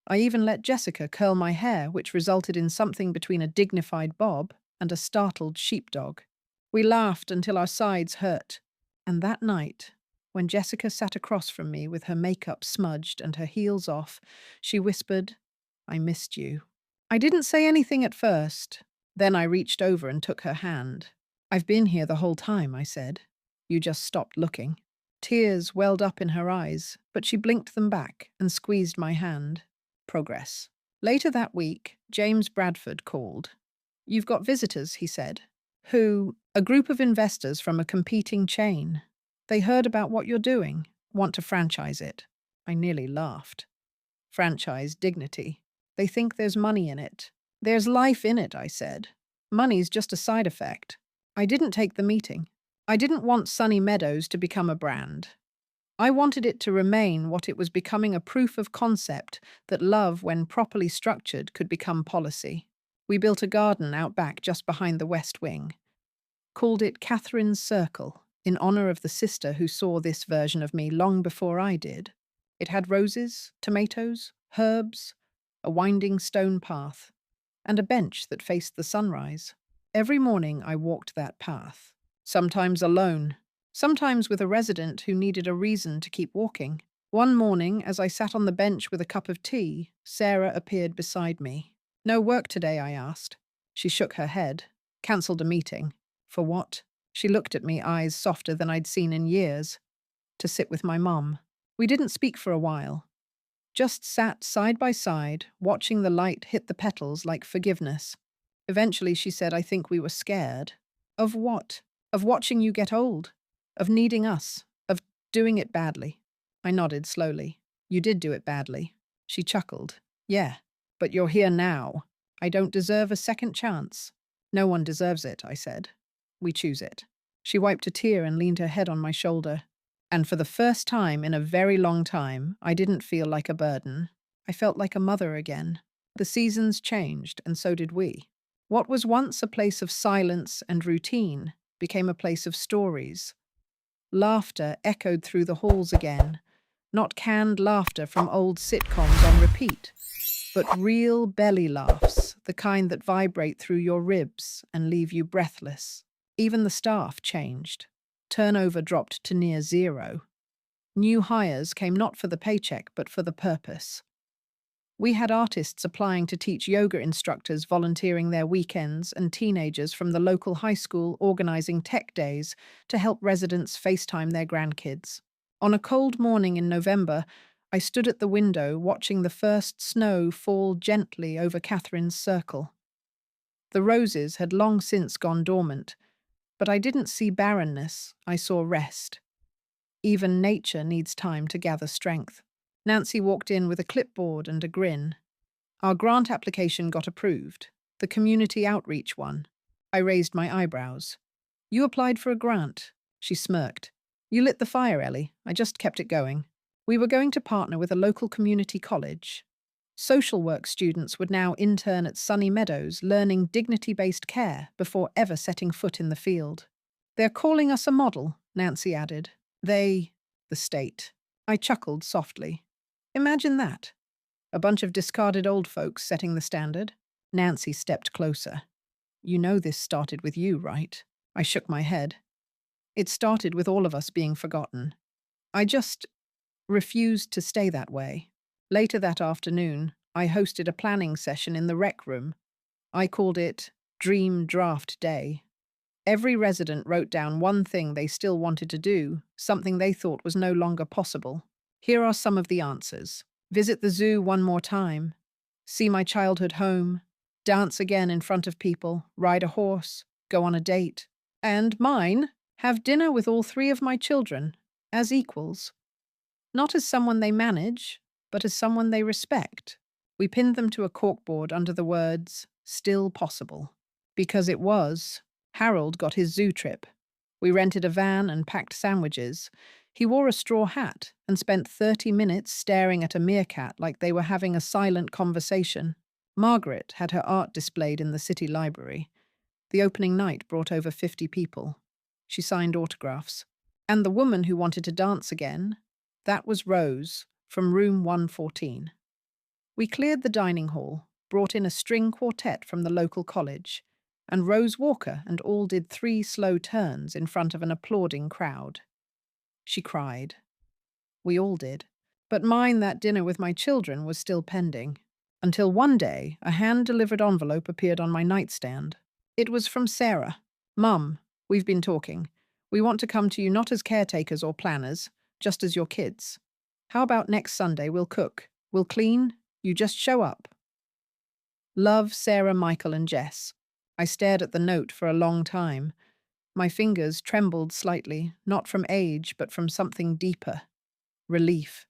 I even let Jessica curl my hair, which resulted in something between a dignified bob and a startled sheepdog. We laughed until our sides hurt. And that night, when Jessica sat across from me with her makeup smudged and her heels off, she whispered, "I missed you." I didn't say anything at first. Then I reached over and took her hand. "I've been here the whole time," I said. "You just stopped looking." Tears welled up in her eyes, but she blinked them back and squeezed my hand. Progress. Later that week, James Bradford called. "You've got visitors," he said. "Who? A group of investors from a competing chain. They heard about what you're doing, want to franchise it." I nearly laughed. Franchise dignity. They think there's money in it. "There's life in it," I said. "Money's just a side effect." I didn't take the meeting. I didn't want Sunny Meadows to become a brand. I wanted it to remain what it was becoming, a proof of concept that love, when properly structured, could become policy. We built a garden out back just behind the West Wing. Called it Catherine's Circle, in honor of the sister who saw this version of me long before I did. It had roses, tomatoes, herbs, a winding stone path, and a bench that faced the sunrise. Every morning I walked that path, sometimes alone, sometimes with a resident who needed a reason to keep walking. One morning, as I sat on the bench with a cup of tea, Sarah appeared beside me. "No work today?" I asked. She shook her head. "Cancelled a meeting." "For what?" She looked at me, eyes softer than I'd seen in years. "To sit with my mum." We didn't speak for a while. Just sat side by side, watching the light hit the petals like forgiveness. Eventually she said, "I think we were scared." "Of what?" "Of watching you get old. Of needing us. Of doing it badly." I nodded slowly. "You did do it badly." She chuckled. "Yeah, but you're here now. I don't deserve a second chance." "No one deserves it," I said. "We choose it." She wiped a tear and leaned her head on my shoulder. And for the first time in a very long time, I didn't feel like a burden. I felt like a mother again. The seasons changed, and so did we. What was once a place of silence and routine became a place of stories. Laughter echoed through the halls again, not canned laughter from old sitcoms on repeat, but real belly laughs, the kind that vibrate through your ribs and leave you breathless. Even the staff changed. Turnover dropped to near zero. New hires came not for the paycheck, but for the purpose. We had artists applying to teach yoga instructors volunteering their weekends and teenagers from the local high school organizing tech days to help residents FaceTime their grandkids. On a cold morning in November, I stood at the window watching the first snow fall gently over Catherine's circle. The roses had long since gone dormant, but I didn't see barrenness, I saw rest. Even nature needs time to gather strength. Nancy walked in with a clipboard and a grin. Our grant application got approved, the community outreach one. I raised my eyebrows. You applied for a grant, she smirked. You lit the fire, Ellie. I just kept it going. We were going to partner with a local community college. Social work students would now intern at Sunny Meadows, learning dignity-based care before ever setting foot in the field. They're calling us a model, Nancy added. The state. I chuckled softly. Imagine that. A bunch of discarded old folks setting the standard. Nancy stepped closer. You know this started with you, right? I shook my head. It started with all of us being forgotten. I just refused to stay that way. Later that afternoon, I hosted a planning session in the rec room. I called it Dream Draft Day. Every resident wrote down one thing they still wanted to do, something they thought was no longer possible. Here are some of the answers. Visit the zoo one more time. See my childhood home. Dance again in front of people. Ride a horse. Go on a date. And mine, have dinner with all three of my children, as equals. Not as someone they manage, but as someone they respect. We pinned them to a corkboard under the words, "Still possible." Because it was. Harold got his zoo trip. We rented a van and packed sandwiches. He wore a straw hat and spent 30 minutes staring at a meerkat like they were having a silent conversation. Margaret had her art displayed in the city library. The opening night brought over 50 people. She signed autographs. And the woman who wanted to dance again, that was Rose, from room 114. We cleared the dining hall, brought in a string quartet from the local college, and Rose Walker and all did 3 slow turns in front of an applauding crowd. She cried. We all did. But mine that dinner with my children was still pending, until one day a hand-delivered envelope appeared on my nightstand. It was from Sarah. Mum, we've been talking. We want to come to you not as caretakers or planners, just as your kids. How about next Sunday we'll cook, we'll clean, you just show up. Love, Sarah, Michael, and Jess. I stared at the note for a long time. My fingers trembled slightly, not from age, but from something deeper. Relief.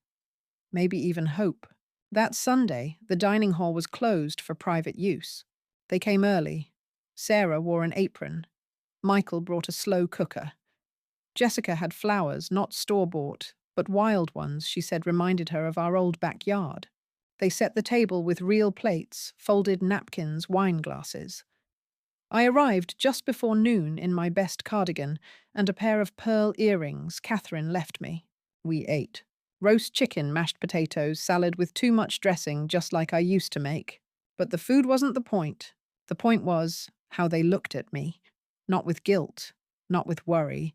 Maybe even hope. That Sunday, the dining hall was closed for private use. They came early. Sarah wore an apron. Michael brought a slow cooker. Jessica had flowers, not store-bought, but wild ones she said reminded her of our old backyard. They set the table with real plates, folded napkins, wine glasses. I arrived just before noon in my best cardigan and a pair of pearl earrings Catherine left me. We ate. Roast chicken, mashed potatoes, salad with too much dressing, just like I used to make. But the food wasn't the point. The point was how they looked at me. Not with guilt, not with worry,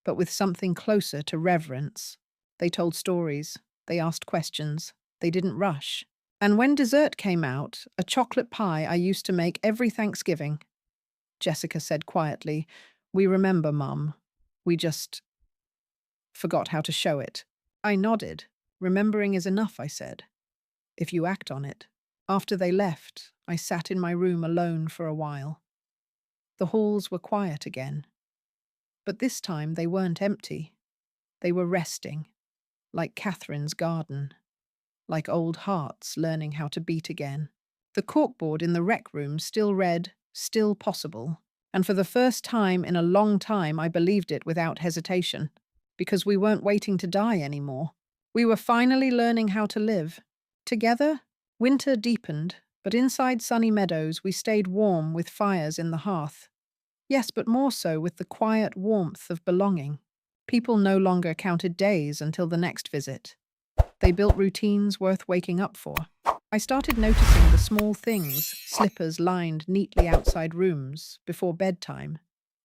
but with something closer to reverence. They told stories. They asked questions. They didn't rush. And when dessert came out, a chocolate pie I used to make every Thanksgiving, Jessica said quietly, "We remember, Mum. We just forgot how to show it." I nodded. "Remembering is enough," I said, "if you act on it." After they left, I sat in my room alone for a while. The halls were quiet again. But this time they weren't empty. They were resting, like Catherine's garden, like old hearts learning how to beat again. The corkboard in the rec room still read, "Still possible," and for the first time in a long time I believed it without hesitation. because we weren't waiting to die anymore. We were finally learning how to live. Together, winter deepened, but inside sunny meadows we stayed warm with fires in the hearth. Yes, but more so with the quiet warmth of belonging. People no longer counted days until the next visit. They built routines worth waking up for. I started noticing the small things, slippers lined neatly outside rooms, before bedtime,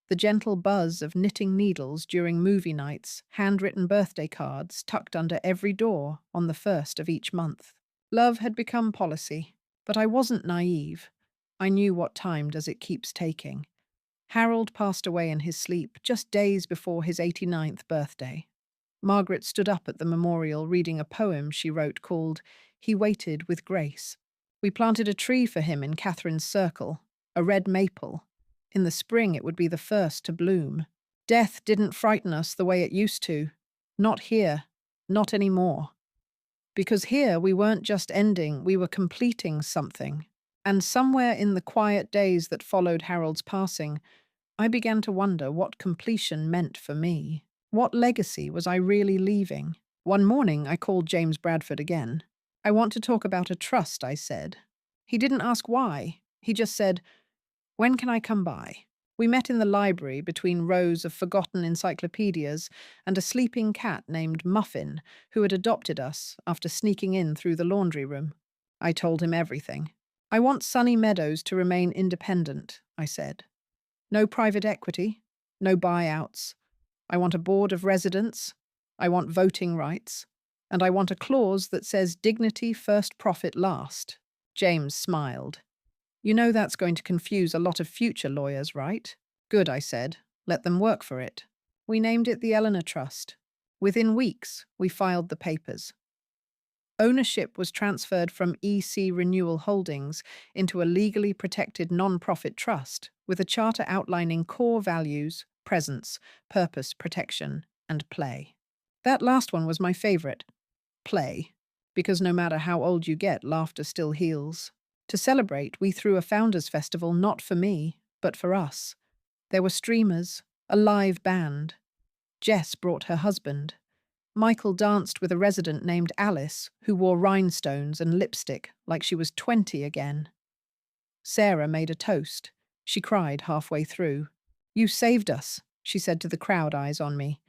the gentle buzz of knitting needles during movie nights, handwritten birthday cards tucked under every door on the first of each month. Love had become policy, but I wasn't naive. I knew what time does it keeps taking. Harold passed away in his sleep just days before his 89th birthday. Margaret stood up at the memorial reading a poem she wrote called He Waited with Grace. We planted a tree for him in Catherine's circle, a red maple. In the spring it would be the first to bloom. Death didn't frighten us the way it used to. Not here, not anymore. Because here we weren't just ending, we were completing something. And somewhere in the quiet days that followed Harold's passing, I began to wonder what completion meant for me. What legacy was I really leaving? One morning, I called James Bradford again. I want to talk about a trust, I said. He didn't ask why. He just said, when can I come by? We met in the library between rows of forgotten encyclopedias and a sleeping cat named Muffin, who had adopted us after sneaking in through the laundry room. I told him everything. I want Sunny Meadows to remain independent, I said. No private equity, no buyouts. I want a board of residents. I want voting rights. And I want a clause that says dignity first, profit last. James smiled. You know that's going to confuse a lot of future lawyers, right? Good, I said. Let them work for it. We named it the Eleanor Trust. Within weeks, we filed the papers. Ownership was transferred from EC Renewal Holdings into a legally protected non-profit trust with a charter outlining core values, presence, purpose, protection, and play. That last one was my favorite. Play. Because no matter how old you get, laughter still heals. To celebrate, we threw a founders festival not for me, but for us. There were streamers, a live band. Jess brought her husband. Michael danced with a resident named Alice, who wore rhinestones and lipstick like she was 20 again. Sarah made a toast. She cried halfway through. You saved us, she said to the crowd eyes on me.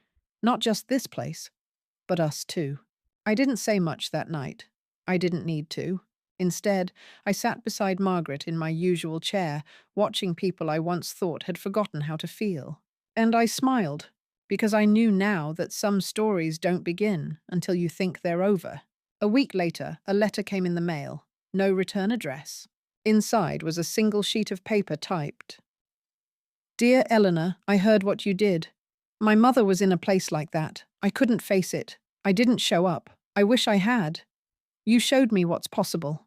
Not just this place, but us too. I didn't say much that night. I didn't need to. Instead, I sat beside Margaret in my usual chair, watching people I once thought had forgotten how to feel. And I smiled, because I knew now that some stories don't begin until you think they're over. A week later, a letter came in the mail. No return address. Inside was a single sheet of paper typed. Dear Eleanor, I heard what you did. My mother was in a place like that. I couldn't face it. I didn't show up. I wish I had. You showed me what's possible.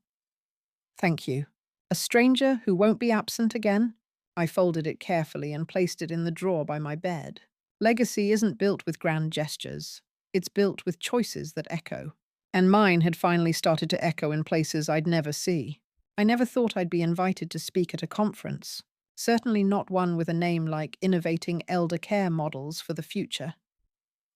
Thank you. A stranger who won't be absent again? I folded it carefully and placed it in the drawer by my bed. Legacy isn't built with grand gestures. It's built with choices that echo. And mine had finally started to echo in places I'd never see. I never thought I'd be invited to speak at a conference. Certainly not one with a name like Innovating Elder Care Models for the Future.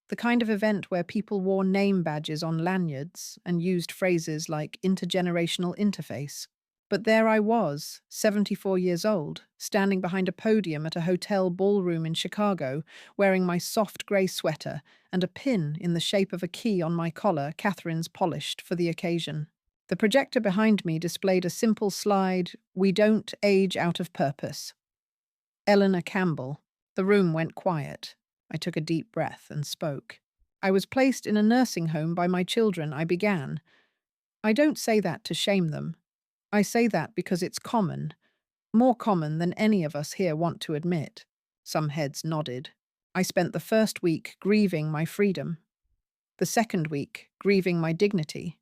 The kind of event where people wore name badges on lanyards and used phrases like intergenerational interface. But there I was, 74 years old, standing behind a podium at a hotel ballroom in Chicago, wearing my soft grey sweater and a pin in the shape of a key on my collar Catherine's polished for the occasion. The projector behind me displayed a simple slide, "We don't age out of purpose." Eleanor Campbell. The room went quiet. I took a deep breath and spoke. I was placed in a nursing home by my children, I began. I don't say that to shame them. I say that because it's common. More common than any of us here want to admit. Some heads nodded. I spent the first week grieving my freedom. The second week, grieving my dignity.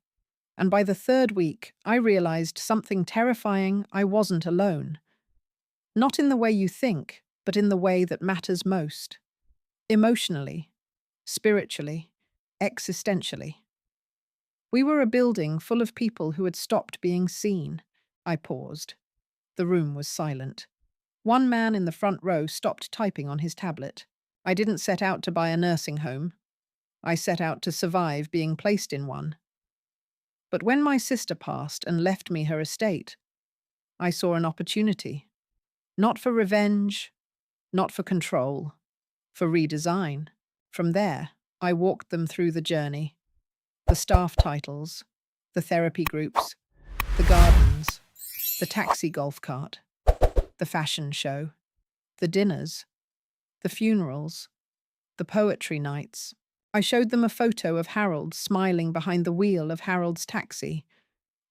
And by the third week, I realized something terrifying: I wasn't alone. Not in the way you think, but in the way that matters most. Emotionally, spiritually, existentially. We were a building full of people who had stopped being seen. I paused. The room was silent. One man in the front row stopped typing on his tablet. I didn't set out to buy a nursing home. I set out to survive being placed in one. But when my sister passed and left me her estate, I saw an opportunity. Not for revenge, not for control, for redesign. From there, I walked them through the journey. The staff titles, the therapy groups, the gardens, the taxi golf cart, the fashion show, the dinners, the funerals, the poetry nights. I showed them a photo of Harold smiling behind the wheel of Harold's taxi,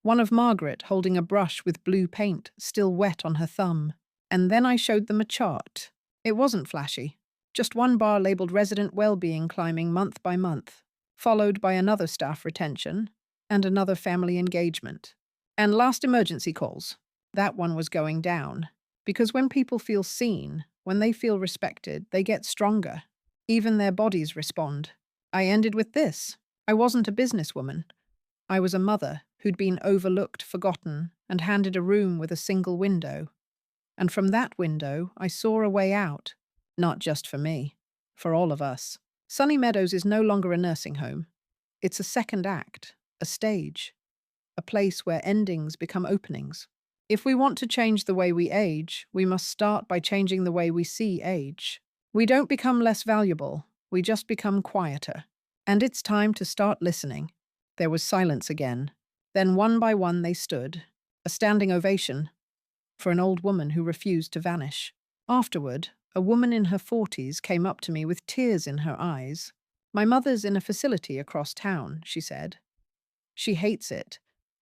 one of Margaret holding a brush with blue paint still wet on her thumb. And then I showed them a chart. It wasn't flashy, just one bar labeled resident well-being climbing month by month, followed by another staff retention and another family engagement. And last emergency calls. That one was going down. Because when people feel seen, when they feel respected, they get stronger. Even their bodies respond. I ended with this. I wasn't a businesswoman. I was a mother who'd been overlooked, forgotten, and handed a room with a single window. And from that window, I saw a way out. Not just for me, for all of us. Sunny Meadows is no longer a nursing home. It's a second act, a stage, a place where endings become openings. If we want to change the way we age, we must start by changing the way we see age. We don't become less valuable, we just become quieter. And it's time to start listening. There was silence again. Then one by one they stood, a standing ovation for an old woman who refused to vanish. Afterward, a woman in her 40s came up to me with tears in her eyes. My mother's in a facility across town, she said. She hates it.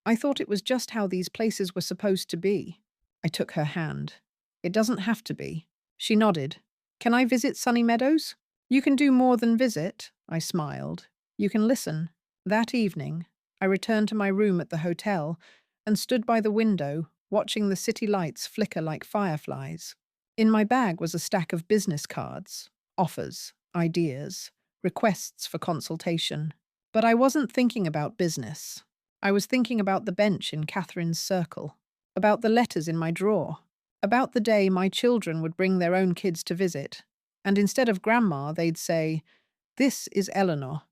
I thought it was just how these places were supposed to be. I took her hand. It doesn't have to be. She nodded. Can I visit Sunny Meadows? You can do more than visit, I smiled. You can listen. That evening, I returned to my room at the hotel and stood by the window, watching the city lights flicker like fireflies. In my bag was a stack of business cards, offers, ideas, requests for consultation. But I wasn't thinking about business. I was thinking about the bench in Catherine's circle, about the letters in my drawer, about the day my children would bring their own kids to visit, and instead of grandma, they'd say, "This is Eleanor."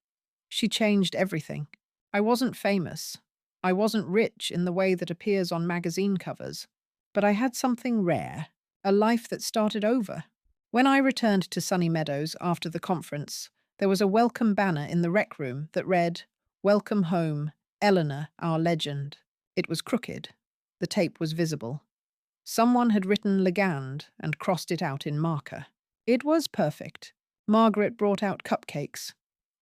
She changed everything. I wasn't famous. I wasn't rich in the way that appears on magazine covers, but I had something rare, a life that started over. When I returned to Sunny Meadows after the conference, there was a welcome banner in the rec room that read, "Welcome home, Eleanor, our legend." It was crooked. The tape was visible. Someone had written Legand and crossed it out in marker. It was perfect. Margaret brought out cupcakes.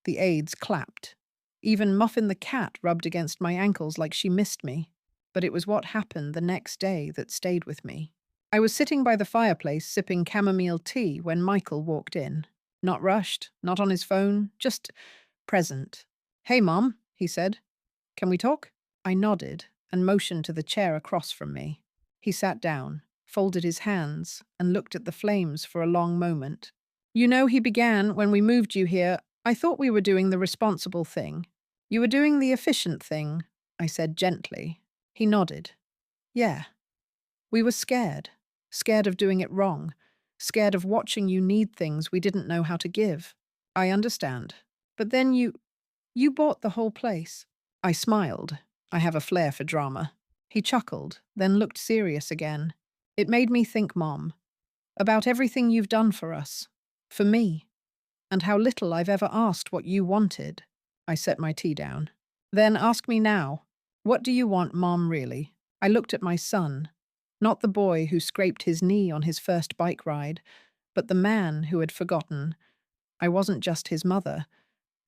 The aides clapped. Even Muffin the cat rubbed against my ankles like she missed me. But it was what happened the next day that stayed with me. I was sitting by the fireplace sipping chamomile tea when Michael walked in. Not rushed, not on his phone, just present. "Hey, Mom," he said. "Can we talk?" I nodded and motioned to the chair across from me. He sat down, folded his hands, and looked at the flames for a long moment. "You know," he began, "when we moved you here, I thought we were doing the responsible thing. You were doing the efficient thing," I said gently. He nodded. "Yeah. We were scared. Scared of doing it wrong. Scared of watching you need things we didn't know how to give. I understand. But then you bought the whole place." I smiled. I have a flair for drama. He chuckled, then looked serious again. "It made me think, Mom, about everything you've done for us, for me, and how little I've ever asked what you wanted." I set my tea down. "Then ask me now. What do you want, Mom, really?" I looked at my son, not the boy who scraped his knee on his first bike ride, but the man who had forgotten. I wasn't just his mother,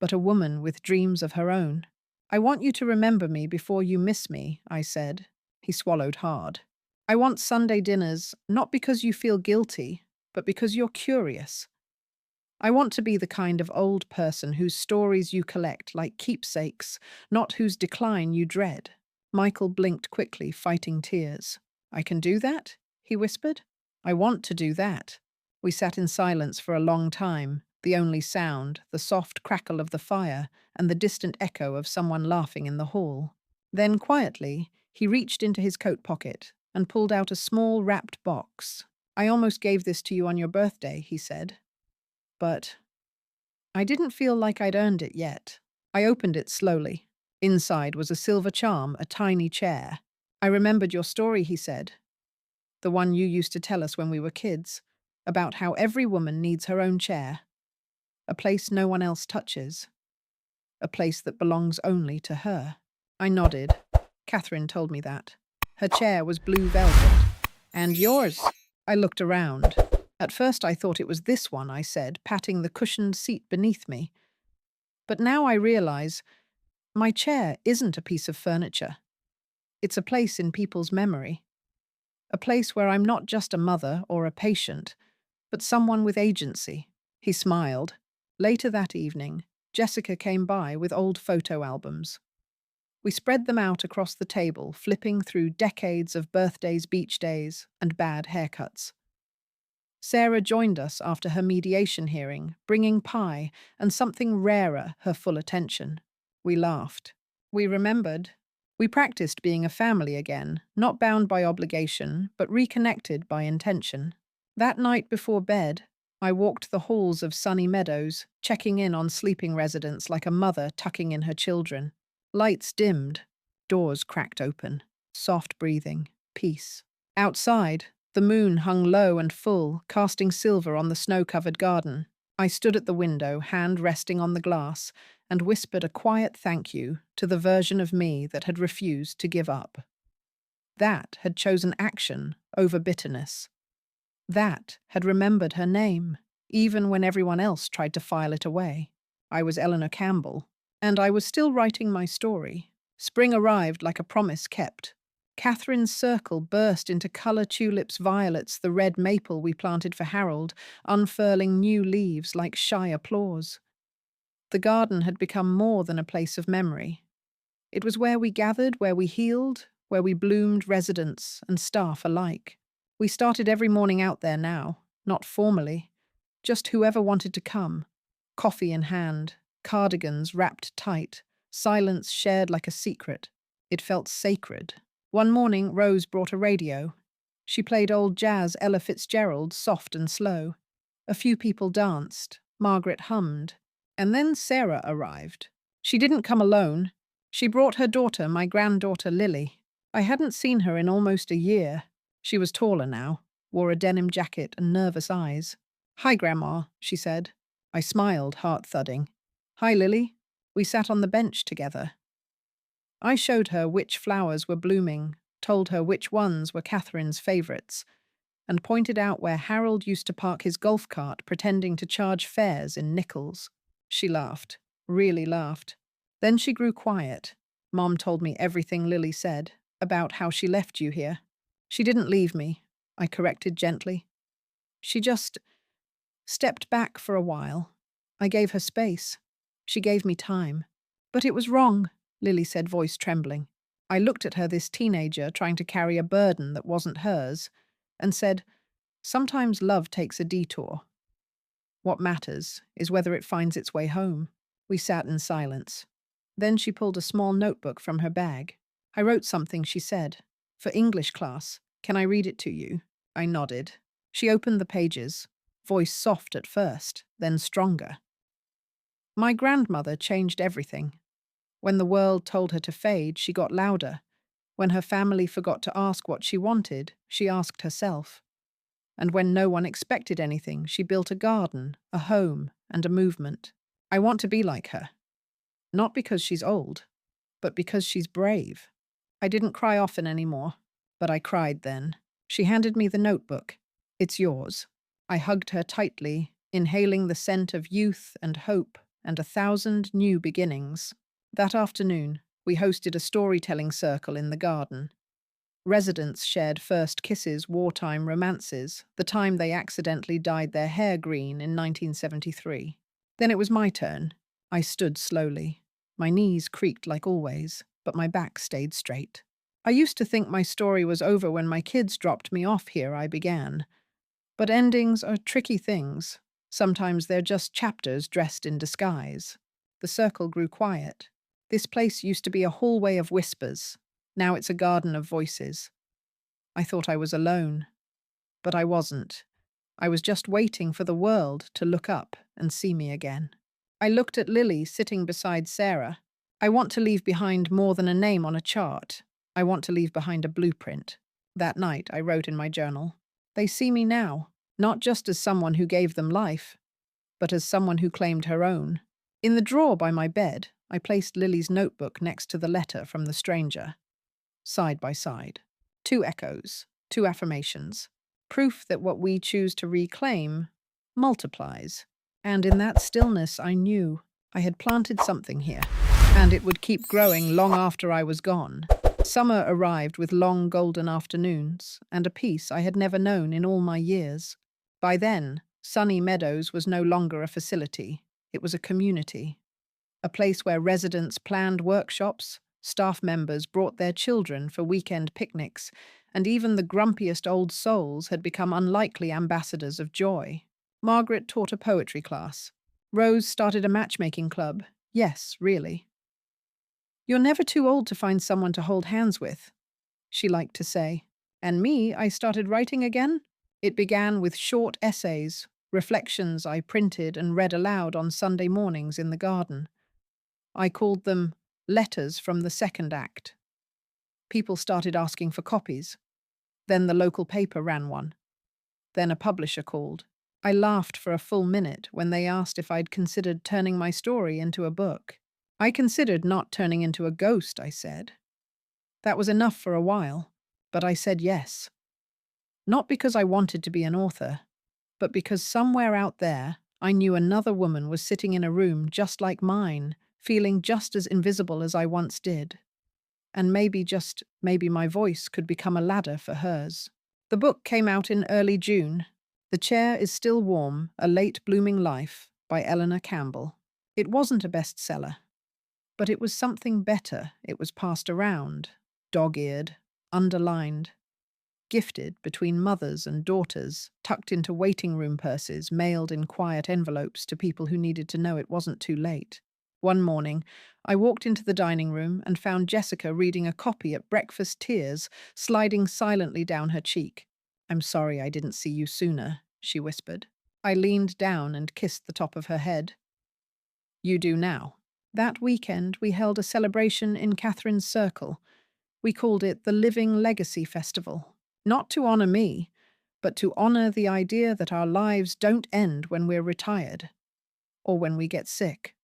but a woman with dreams of her own. "I want you to remember me before you miss me," I said. He swallowed hard. "I want Sunday dinners, not because you feel guilty, but because you're curious. I want to be the kind of old person whose stories you collect like keepsakes, not whose decline you dread." Michael blinked quickly, fighting tears. "I can do that?" he whispered. "I want to do that." We sat in silence for a long time, the only sound, the soft crackle of the fire and the distant echo of someone laughing in the hall. Then, quietly, he reached into his coat pocket and pulled out a small wrapped box. "I almost gave this to you on your birthday," he said. "But I didn't feel like I'd earned it yet. I opened it slowly. Inside was a silver charm, a tiny chair. I remembered your story, he said, the one you used to tell us when we were kids, about how every woman needs her own chair, a place no one else touches, a place that belongs only to her. I nodded. Catherine told me that. Her chair was blue velvet. And yours? I looked around. At first I thought it was this one, I said, patting the cushioned seat beneath me. But now I realize my chair isn't a piece of furniture. It's a place in people's memory. A place where I'm not just a mother or a patient, but someone with agency. He smiled. Later that evening, Jessica came by with old photo albums. We spread them out across the table, flipping through decades of birthdays, beach days, and bad haircuts. Sarah joined us after her mediation hearing, bringing pie and something rarer, her full attention. We laughed. We remembered. We practiced being a family again, not bound by obligation, but reconnected by intention. That night before bed, I walked the halls of Sunny Meadows, checking in on sleeping residents like a mother tucking in her children. Lights dimmed, doors cracked open, soft breathing, peace. Outside, the moon hung low and full, casting silver on the snow-covered garden. I stood at the window, hand resting on the glass, and whispered a quiet thank you to the version of me that had refused to give up. That had chosen action over bitterness. That had remembered her name, even when everyone else tried to file it away. I was Eleanor Campbell, and I was still writing my story. Spring arrived like a promise kept. Catherine's circle burst into colour tulips, violets, the red maple we planted for Harold, unfurling new leaves like shy applause. The garden had become more than a place of memory. It was where we gathered, where we healed, where we bloomed residents and staff alike. We started every morning out there now, not formally, just whoever wanted to come, coffee in hand, cardigans wrapped tight, silence shared like a secret. It felt sacred. One morning, Rose brought a radio. She played old jazz, Ella Fitzgerald, soft and slow. A few people danced. Margaret hummed. And then Sarah arrived. She didn't come alone. She brought her daughter, my granddaughter Lily. I hadn't seen her in almost a year. She was taller now, wore a denim jacket and nervous eyes. "Hi, Grandma," she said. I smiled, heart thudding. "Hi, Lily." We sat on the bench together. I showed her which flowers were blooming, told her which ones were Catherine's favourites, and pointed out where Harold used to park his golf cart pretending to charge fares in nickels. She laughed, really laughed. Then she grew quiet. Mom told me everything Lily said, about how she left you here. She didn't leave me, I corrected gently. She just stepped back for a while. I gave her space. She gave me time. But it was wrong, Lily said, voice trembling. I looked at her, this teenager trying to carry a burden that wasn't hers, and said, "Sometimes love takes a detour. What matters is whether it finds its way home." We sat in silence. Then she pulled a small notebook from her bag. "I wrote something," she said. "For English class. Can I read it to you?" I nodded. She opened the pages, voice soft at first, then stronger. "My grandmother changed everything. When the world told her to fade, she got louder. When her family forgot to ask what she wanted, she asked herself. And when no one expected anything, she built a garden, a home, and a movement. I want to be like her. Not because she's old, but because she's brave." I didn't cry often anymore, but I cried then. She handed me the notebook. "It's yours." I hugged her tightly, inhaling the scent of youth and hope and 1,000 new beginnings. That afternoon, we hosted a storytelling circle in the garden. Residents shared first kisses, wartime romances, the time they accidentally dyed their hair green in 1973. Then it was my turn. I stood slowly. My knees creaked like always, but my back stayed straight. "I used to think my story was over when my kids dropped me off here," I began. "But endings are tricky things. Sometimes they're just chapters dressed in disguise." The circle grew quiet. This place used to be a hallway of whispers. Now it's a garden of voices. I thought I was alone, but I wasn't. I was just waiting for the world to look up and see me again. I looked at Lily sitting beside Sarah. I want to leave behind more than a name on a chart. I want to leave behind a blueprint. That night, I wrote in my journal, "They see me now, not just as someone who gave them life, but as someone who claimed her own." In the drawer by my bed, I placed Lily's notebook next to the letter from the stranger. Side by side. Two echoes, two affirmations. Proof that what we choose to reclaim multiplies. And in that stillness, I knew I had planted something here, and it would keep growing long after I was gone. Summer arrived with long golden afternoons, and a peace I had never known in all my years. By then, Sunny Meadows was no longer a facility. It was a community. A place where residents planned workshops, staff members brought their children for weekend picnics, and even the grumpiest old souls had become unlikely ambassadors of joy. Margaret taught a poetry class. Rose started a matchmaking club. Yes, really. "You're never too old to find someone to hold hands with," she liked to say. And me, I started writing again. It began with short essays, reflections I printed and read aloud on Sunday mornings in the garden. I called them letters from the second act. People started asking for copies. Then the local paper ran one. Then a publisher called. I laughed for a full minute when they asked if I'd considered turning my story into a book. "I considered not turning into a ghost," I said. That was enough for a while, but I said yes. Not because I wanted to be an author, but because somewhere out there, I knew another woman was sitting in a room just like mine, feeling just as invisible as I once did. And maybe my voice could become a ladder for hers. The book came out in early June. The Chair is Still Warm, A Late Blooming Life by Eleanor Campbell. It wasn't a bestseller, but it was something better. It was passed around, dog-eared, underlined, gifted between mothers and daughters, tucked into waiting room purses, mailed in quiet envelopes to people who needed to know it wasn't too late. One morning, I walked into the dining room and found Jessica reading a copy at breakfast, tears sliding silently down her cheek. "I'm sorry I didn't see you sooner," she whispered. I leaned down and kissed the top of her head. "You do now." That weekend, we held a celebration in Catherine's Circle. We called it the Living Legacy Festival. Not to honor me, but to honor the idea that our lives don't end when we're retired, or when we get sick,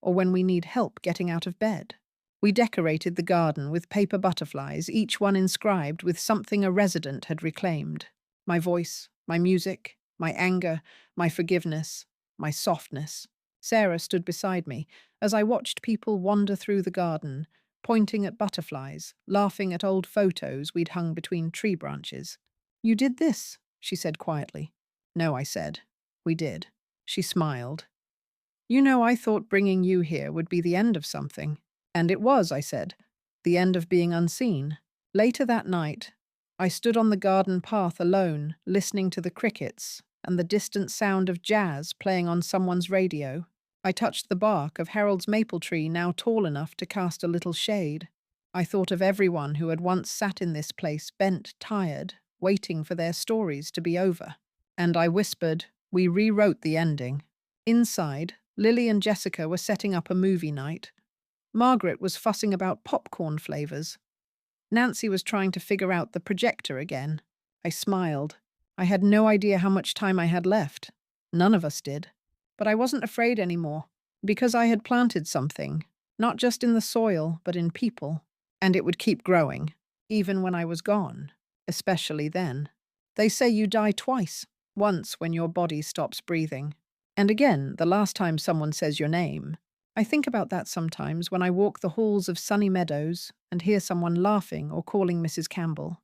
or when we need help getting out of bed. We decorated the garden with paper butterflies, each one inscribed with something a resident had reclaimed. My voice, my music, my anger, my forgiveness, my softness. Sarah stood beside me as I watched people wander through the garden, pointing at butterflies, laughing at old photos we'd hung between tree branches. "You did this," she said quietly. "No," I said. "We did." She smiled. "You know, I thought bringing you here would be the end of something." "And it was," I said. "The end of being unseen." Later that night, I stood on the garden path alone, listening to the crickets and the distant sound of jazz playing on someone's radio. I touched the bark of Harold's maple tree, now tall enough to cast a little shade. I thought of everyone who had once sat in this place, bent, tired, waiting for their stories to be over. And I whispered, we rewrote the ending. Inside, Lily and Jessica were setting up a movie night. Margaret was fussing about popcorn flavors. Nancy was trying to figure out the projector again. I smiled. I had no idea how much time I had left. None of us did. But I wasn't afraid anymore, because I had planted something, not just in the soil, but in people. And it would keep growing, even when I was gone, especially then. They say you die twice, once when your body stops breathing, and again the last time someone says your name. I think about that sometimes when I walk the halls of Sunny Meadows and hear someone laughing or calling Mrs. Campbell.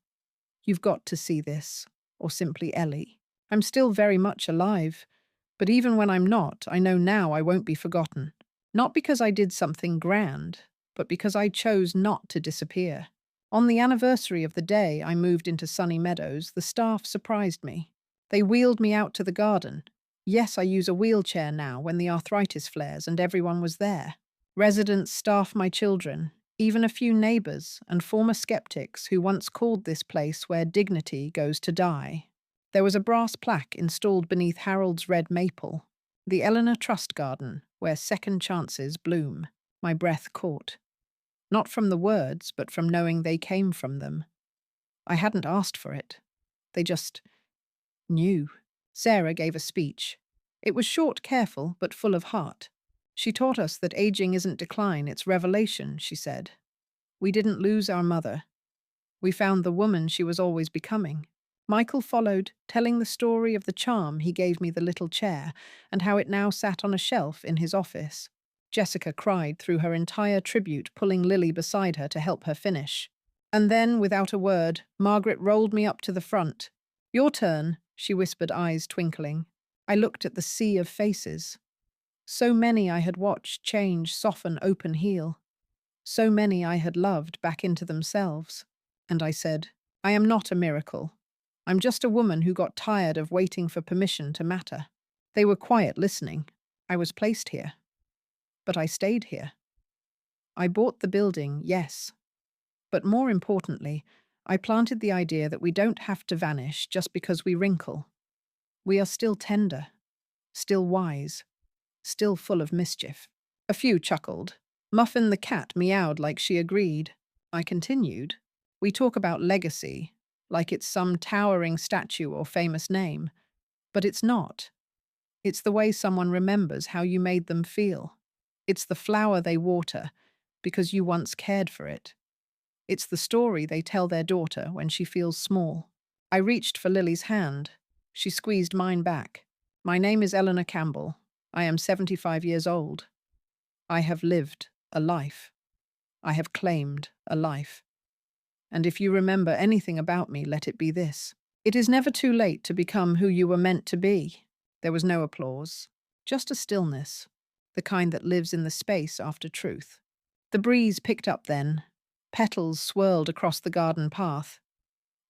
"You've got to see this," or simply Ellie. I'm still very much alive, but even when I'm not, I know now I won't be forgotten. Not because I did something grand, but because I chose not to disappear. On the anniversary of the day I moved into Sunny Meadows, the staff surprised me. They wheeled me out to the garden. Yes, I use a wheelchair now when the arthritis flares, and everyone was there. Residents, staff, my children, even a few neighbors and former skeptics who once called this place where dignity goes to die. There was a brass plaque installed beneath Harold's red maple, the Eleanor Trust Garden, where second chances bloom. My breath caught. Not from the words, but from knowing they came from them. I hadn't asked for it. They just knew. Sarah gave a speech. It was short, careful, but full of heart. She taught us that aging isn't decline, it's revelation, she said. We didn't lose our mother. We found the woman she was always becoming. Michael followed, telling the story of the charm he gave me the little chair and how it now sat on a shelf in his office. Jessica cried through her entire tribute, pulling Lily beside her to help her finish. And then, without a word, Margaret rolled me up to the front. Your turn, she whispered, eyes twinkling. I looked at the sea of faces. So many I had watched change, soften, open, heal. So many I had loved back into themselves. And I said, I am not a miracle. I'm just a woman who got tired of waiting for permission to matter. They were quiet, listening. I was placed here. But I stayed here. I bought the building, yes. But more importantly, I planted the idea that we don't have to vanish just because we wrinkle. We are still tender, still wise, still full of mischief. A few chuckled. Muffin the cat meowed like she agreed. I continued. We talk about legacy, like it's some towering statue or famous name. But it's not. It's the way someone remembers how you made them feel. It's the flower they water because you once cared for it. It's the story they tell their daughter when she feels small. I reached for Lily's hand. She squeezed mine back. My name is Eleanor Campbell. I am 75 years old. I have lived a life. I have claimed a life. And if you remember anything about me, let it be this. It is never too late to become who you were meant to be. There was no applause, just a stillness, the kind that lives in the space after truth. The breeze picked up then. Petals swirled across the garden path.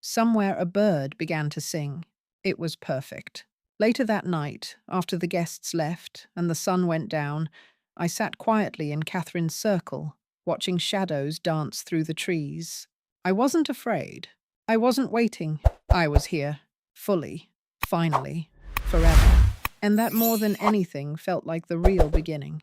Somewhere a bird began to sing. It was perfect. Later that night, after the guests left and the sun went down, I sat quietly in Catherine's circle, watching shadows dance through the trees. I wasn't afraid. I wasn't waiting. I was here, fully, finally, forever. And that more than anything felt like the real beginning.